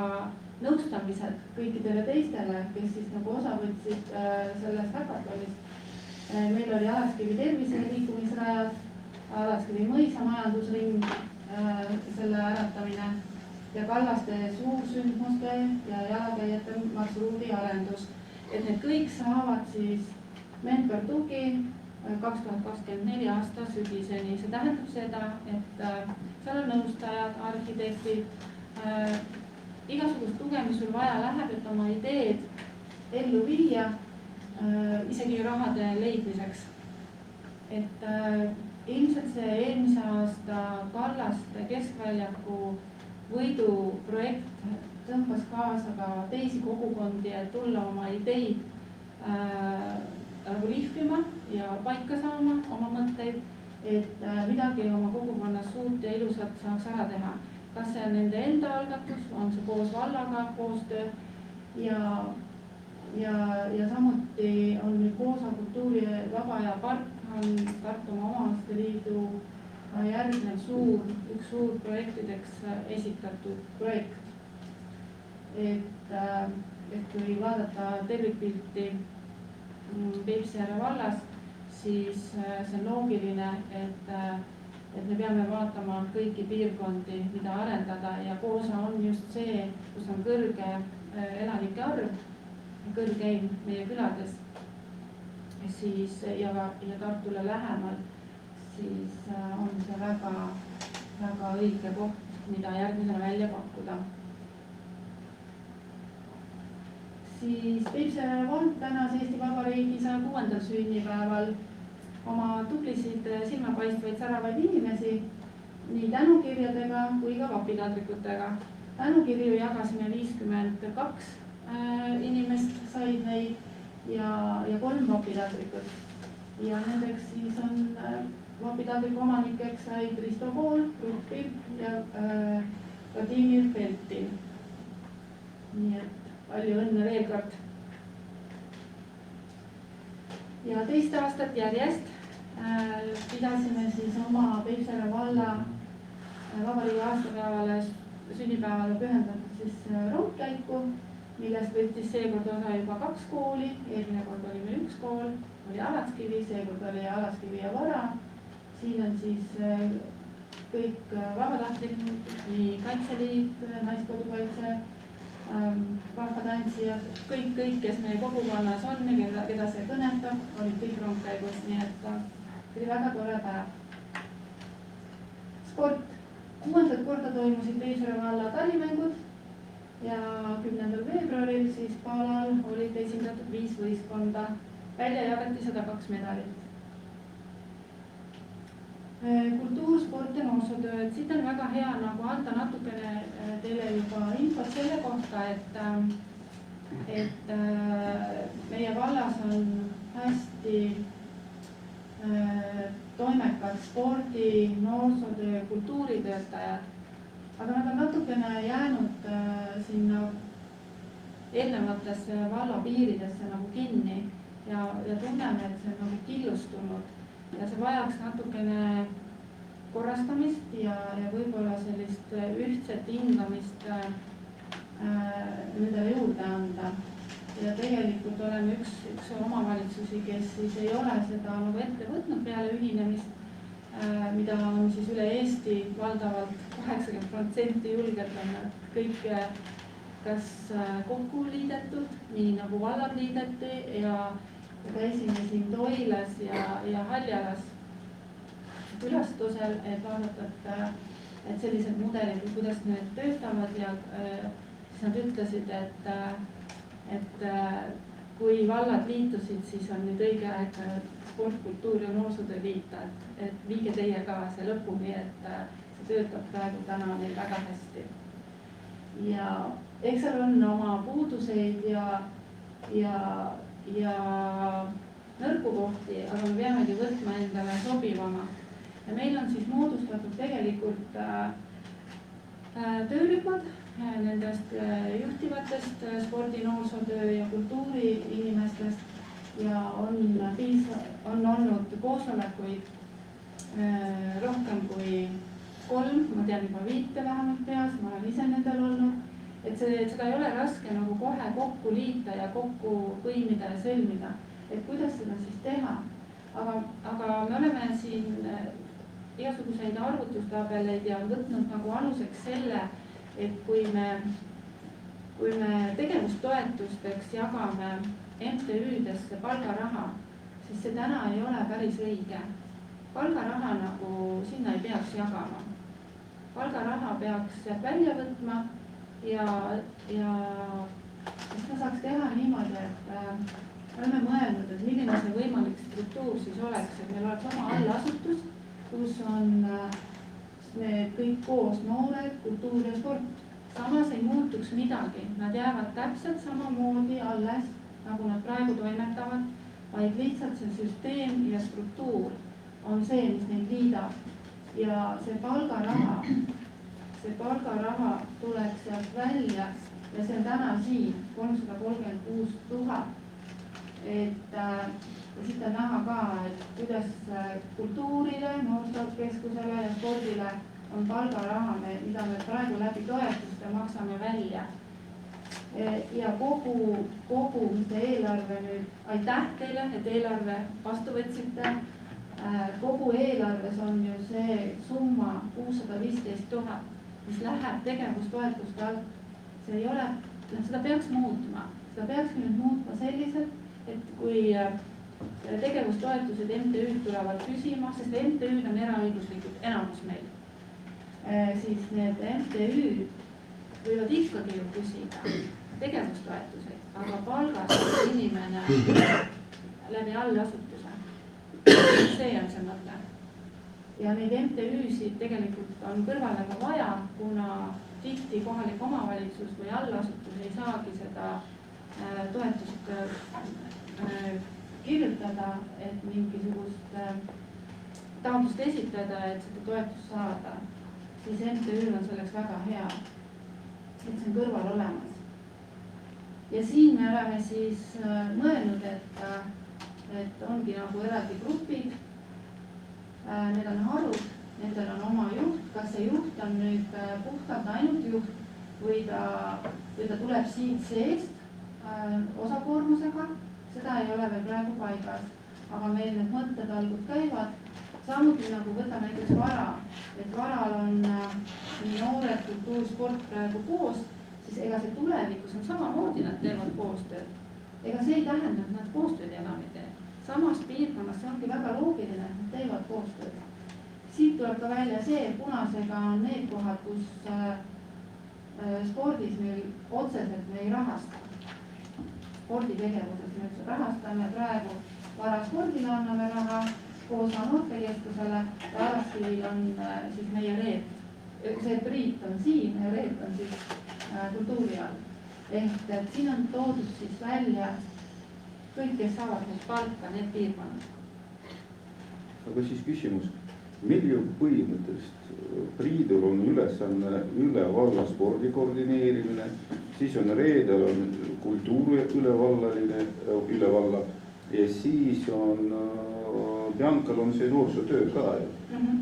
nõustamised kõikidele teistele, kes siis nagu osa võtsid sellest häkatonist. Meil oli Alaskivi terviseliikumisrajad, Alaskivi mõisa majandusring, selle äratamine ja Kallaste suursündmuste ja jalakäijate marsruudi arendus. Et need kõik saavad siis mentortugi 2024 aasta sügiseni. See tähendab seda, et seal on nõustajad, arhitektid, igasugust tuge, mis sul vaja läheb, et oma ideed ellu viia, isegi rahade leidmiseks. Et ilmselt see eelmise aasta Kallaste keskväljaku võiduprojekt tõmbas kaasa ka teisi kogukondi, et tulla oma ideid lihvima ja paika saama oma mõtteid, et midagi oma kogukonnas suurt ja ilusat saaks ära teha. Kas see on nende enda algatus, on see koos vallaga koostöö ja samuti on nüüd Koosa kultuuri vaba aja park on Tartumaa Omavalitsuste Liidu järgnev üks suur projektideks esitatud projekt. Et kui vaadata tervikpilti Peipsiääre vallas, siis see on loogiline, et me peame vaatama kõiki piirkondi, mida arendada ja Koosa on just see, kus on kõrge elanike arv, kõrgeim meie külades siis, ja Tartule lähemal, siis on see väga, väga õige koht, mida järgmisena välja pakkuda. Siis Peipsiääre vald tänas Eesti Vabariigi 106. sünnipäeval oma tublisid silmapaistvaid säravaid inimesi nii tänukirjadega kui ka vapitaldrikutega. Tänukirju jagasime 52 inimest said neid ja 3 vapitaldrikut. Ja nendeks siis on vapitaldriku omanikeks said Risto Kool, Ruth Pirk ja Vladimir Feltin. Nii et palju õnne veel kord. Ja teist aastat järjest pidasime siis oma Peipsiääre valla vabariigi aastapäevale sünnipäevale pühendatud siis rongkäiku, millest võttis seekord osa juba 2 kooli, eelmine kord oli meil 1 kool, oli Alaskivi, seekord oli Alaskivi ja Vara. Siin on siis kõik vabatahtlikud, nii Kaitseliit, Naiskodukaitse, rahvatantsijad, kõik, kes meie kogukonnas on ja keda see kõnetab, olid kõik rongkäigus, nii et oli väga tore päev. Sport. 6. korda toimusid Peipsiääre valla talimängud ja 10. veebruaril siis Palal olid esindatud 5 võistkonda. Välja jagati 102 medalit. Kultuur, sport ja noorsootöö, et siit on väga hea nagu anda natukene teile juba infot selle kohta, et meie vallas on hästi toimekad spordi, noorsootöö, kultuuritöötajad, aga nad on natukene jäänud sinna eelnevatesse valla piiridesse nagu kinni ja tunneme, et see on nagu killustunud. Ja see vajaks natukene korrastamist ja võib-olla sellist ühtset hingamist nendele juurde anda. Ja tegelikult oleme üks omavalitsusi, kes siis ei ole seda nagu ette võtnud peale ühinemist, mida on siis üle Eesti valdavalt 80% julgelt on kõik kas kokku liidetud, nii nagu vallad liideti ja käisime siin Toilas ja Haljalas külastusel, et vaadata, et sellised mudelid, kuidas need töötavad ja siis nad ütlesid, et kui vallad liitusid, siis on nüüd õige aeg sport, kultuur ja noorsootöö liita, et viige teie ka see lõpuni, et see töötab praegu täna neil väga hästi. Ja eks seal on oma puuduseid ja nõrku kohti, aga me peamegi võtma endale sobivama. Ja meil on siis moodustatud tegelikult töörühmad nendest juhtivatest spordi, noorsootöö ja kultuuri inimestest ja on olnud koosolekuid rohkem kui 3, ma tean juba 5 vähemalt peas, ma olen ise nendel olnud. Et seda ei ole raske nagu kohe kokku liita ja kokku põimida ja sõlmida. Et kuidas seda siis teha? Aga me oleme siin igasuguseid arvutustabeleid ja võtnud nagu aluseks selle, et kui me tegevustoetusteks jagame MTÜ-desse palgaraha, siis see täna ei ole päris õige. Palgaraha nagu sinna ei peaks jagama. Palgaraha peaks välja võtma ja seda saaks teha niimoodi, et oleme mõelnud, et milline see võimalik struktuur siis oleks, et meil oleks oma allasutus, kus on need kõik koos noored, kultuur ja sport. Samas ei muutuks midagi, nad jäävad täpselt samamoodi alles, nagu nad praegu toimetavad, vaid lihtsalt see süsteem ja struktuur on see, mis neid liidab. Ja see palgaraha tuleks sealt välja ja see on täna siin 336 000. Et siit on näha ka, et kuidas kultuurile, noorsookeskusele ja spordile on palgaraha, mida me praegu läbi toetuste maksame välja. Ja kogu see eelarve nüüd, aitäh teile, et eelarve vastu võtsite. Kogu eelarves on ju see summa 615 000, mis läheb tegevustoetuste alt. See ei ole, seda peaks muutma. Seda peaks nüüd muutma selliselt, et kui tegevustoetused MTÜ-d tulevad küsima, sest MTÜ-d on eraõiguslikud enamus meil, siis need MTÜ-d võivad ikkagi ju küsida tegevustoetuseid, aga palgast inimene läbi allasutuse. See on see mõte. Ja neid MTÜ-sid tegelikult on kõrvale ka vaja, kuna tihti kohalik omavalitsus või allasutus ei saagi seda toetust kirjutada, et mingisugust taotlust esitada, et seda toetust saada, siis MTÜ on selleks väga hea, et see on kõrval olemas. Ja siin me oleme siis mõelnud, et ongi nagu eraldi grupid, need on harud, nendel on oma juht, kas see juht on nüüd puhtalt ainult juht või ta tuleb siit seest osakoormusega, seda ei ole veel praegu paigas, aga meil need mõttetalgud käivad. Samuti nagu võtame näiteks vara, et varal on nii noored, kultuur, sport praegu koos, siis ega see tulevikus on samamoodi, nad teevad koostööd. Ega see ei tähenda, et nad koostööd enam ei tee. Samas piirkonnas see ongi väga loogiline, et nad teevad koostööd. Siit tuleb ka välja see, et punasega on need kohad, kus spordis meil otseselt me ei rahasta. Sporditegevuses me rahastame praegu varaspordile anname raha, Koosa noortekeskusele ja Alaskivil on siis meie reet. See Priit on siin ja reet on siis kultuuri all. Ehk et siin on toodud siis välja kõik, kes saavad nüüd palka, need piirkonnad. Aga siis küsimus, meil ju põhimõtteliselt Priidul on ülesanne üle valla spordi koordineerimine, siis on reedel on kultuuri üle valla ja siis on Biankal on see noorsootöö ka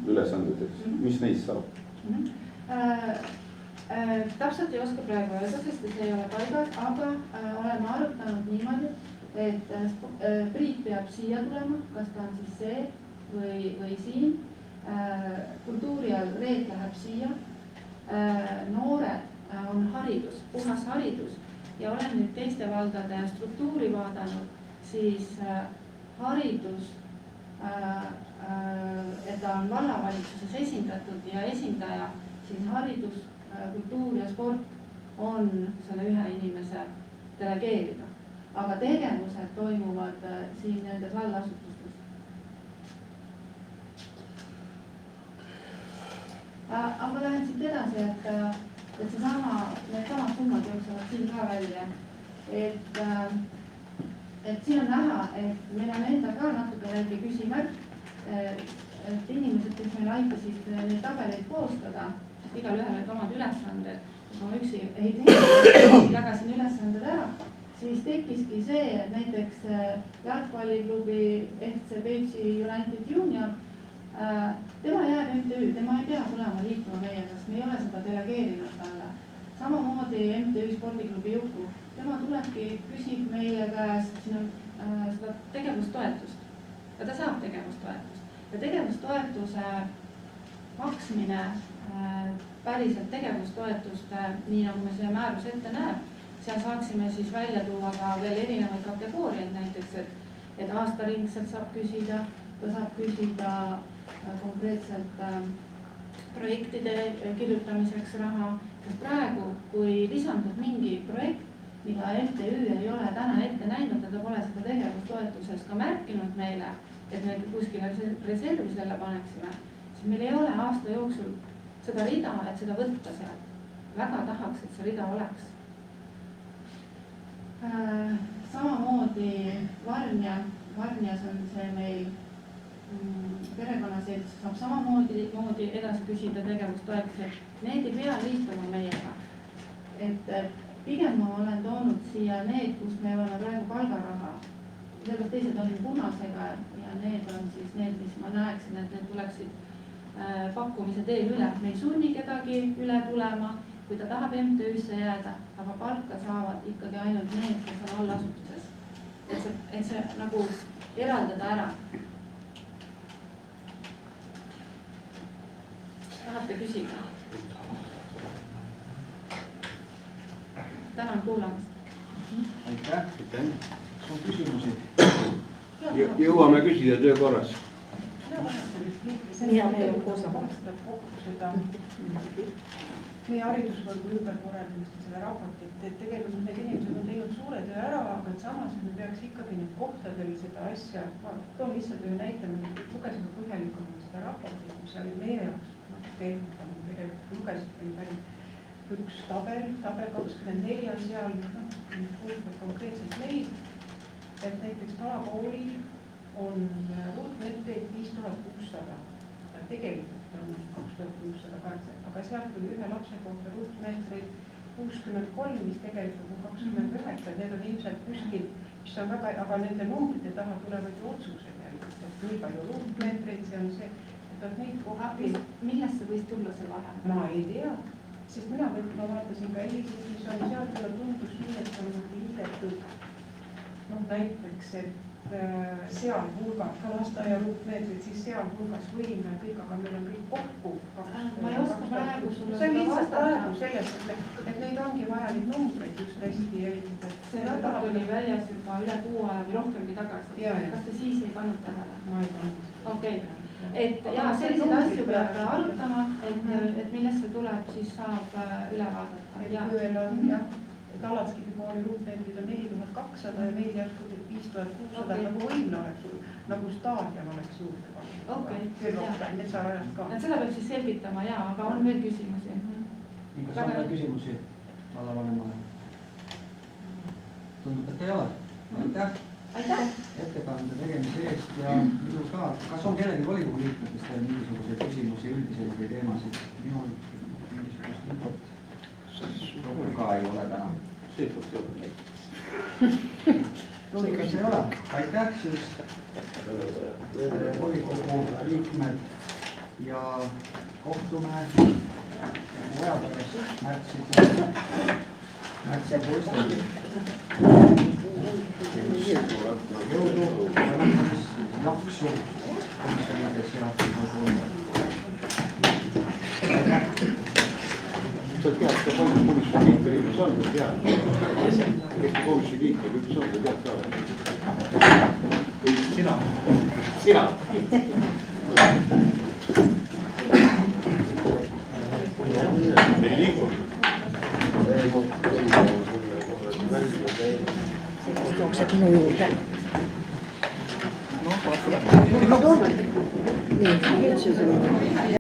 ülesandeteks, mis neist saab? Täpselt ei oska praegu öelda, sest see ei ole paigas, aga oleme arutanud niimoodi, et Priit peab siia tulema, kas ta on siis see või siin. Kultuuri all reed läheb siia. Noored on haridus, puhas haridus ja olen nüüd teiste valdade struktuuri vaadanud, siis haridus, et ta on vallavalitsuses esindatud ja esindaja, siis haridus, kultuur ja sport on selle ühe inimese delegeerida. Aga tegevused toimuvad siin nendes allasutustes. Aga ma lähen siit edasi, et need samad summad jooksevad siin ka välja. Et siin on näha, et meil on enda ka natuke väike küsimärk, et inimesed, kes meil aitasid neid tabeleid koostada, igal ühel olid omad ülesanded, ma üksi ei teinud, jagasin ülesanded ära, siis tekkiski see, et näiteks jalgpalliklubi FC Peipsi United Junior tema jääb MTÜ, tema ei pea tulema liituma meiega, sest me ei ole seda delegeerinud talle. Samamoodi MTÜ Spordiklubi Juku, tema tulebki, küsib meie käest seda tegevustoetust ja ta saab tegevustoetust. Ja tegevustoetuse maksmine päriselt tegevustoetust, nii nagu me see määrus ette näeb, seal saaksime siis välja tuua ka veel erinevaid kategooriaid, näiteks, et aastaringselt saab küsida, ta saab küsida konkreetselt projektide kirjutamiseks raha, sest praegu, kui lisandub mingi projekt, mida MTÜ ei ole täna ette näinud ja ta pole seda tegevustoetuses ka märkinud meile, et me kuskile reservi selle paneksime, siis meil ei ole aasta jooksul seda rida, et seda võtta sealt. Väga tahaks, et see rida oleks. Samamoodi Varnjas on see meil perekonnaselts, saab samamoodi edasi küsida tegevustoetusi. Need ei pea liituma meiega. Et pigem ma olen toonud siia need, kus me oleme praegu palgaraha. Sellepärast teised on punasega ja need on siis need, mis ma näeksin, et need tuleksid pakkumise teel üle. Me ei sunni kedagi üle tulema, kui ta tahab MTÜ-sse jääda, aga palka saavad ikkagi ainult need, kes on allasutuses. Et see nagu eraldada ära. Tahate küsida? Tänan kuulamast. Aitäh. On küsimusi? Jõuame küsida töö korras. Hea meel koostab seda meie haridusvõrgu ümberkorraldamist ja selle raportit, et tegelikult need inimesed on teinud suure töö ära, aga samas me peaks ikkagi nüüd kohtadel seda asja, ma toon lihtsalt ühe näite, me lugesime põhjalikumalt seda raportit, mis oli meie jaoks tegelikult lugesime päris üks tabel 24 on seal, puudutab konkreetselt neid, et näiteks tavakoolil on ruutmeetreid 5600, tegelikult on 2608, aga sealt tuli ühe lapse kohta ruutmeetreid 63, mis tegelikult on 29, need on ilmselt kuskil, mis on väga, aga nende numbrite taha tulevad ju otsused järelikult, et nii palju ruutmeetreid, see on see, et neid kohti. Millest see võis tulla see vahe? Ma ei tea, sest mina vaatasin ka Elises, mis on sealt üle tundus nii, et on liidetud näiteks, et seal hulgas, ka lasteaia ruutmeetrid, siis seal hulgas võime kõik, aga meil on kõik kokku. Ma ei oska praegu sulle see on lihtsalt praegu sellest, et neid ongi vaja neid numbreid just hästi jälgida. See raport oli väljas juba üle kuu aja või rohkemgi tagasi. Kas te siis ei pannud tähele? Ma ei pannud. Okei. Et jaa, selliseid asju peab arutama, et millest see tuleb, siis saab üle vaadata. Jõel on jah, et Alatskivi kooli ruutmeetrid on 4200 ja meil jätkub 5600, nagu võimne oleks, nagu staadion oleks juurde pannud. Okei. Metsarajast ka. Seda peab siis selgitama jaa, aga on veel küsimusi. Kas on veel küsimusi vallavanemale? Tundub, et ei ole. Aitäh. Aitäh. Ettekande tegemise eest ja minul ka. Kas on kellegi volikogu liikmetest teil mingisuguseid küsimusi üldiseid või teemasid? Minul mingisugust infot ka ei ole täna. Tundub, et ei ole. Aitäh siis volikogu liikmed ja kohtume ajapärast märtsi poistagi. Jõudu, jaksu komisjonides ja sa tead ka palju komisjoni liikmeid üks on, sa tead. Eesti komisjoni liikmeid üks on, sa tead ka. Sina. Ei liigu. Jookseb minu juurde. Ma toon. Nii, see on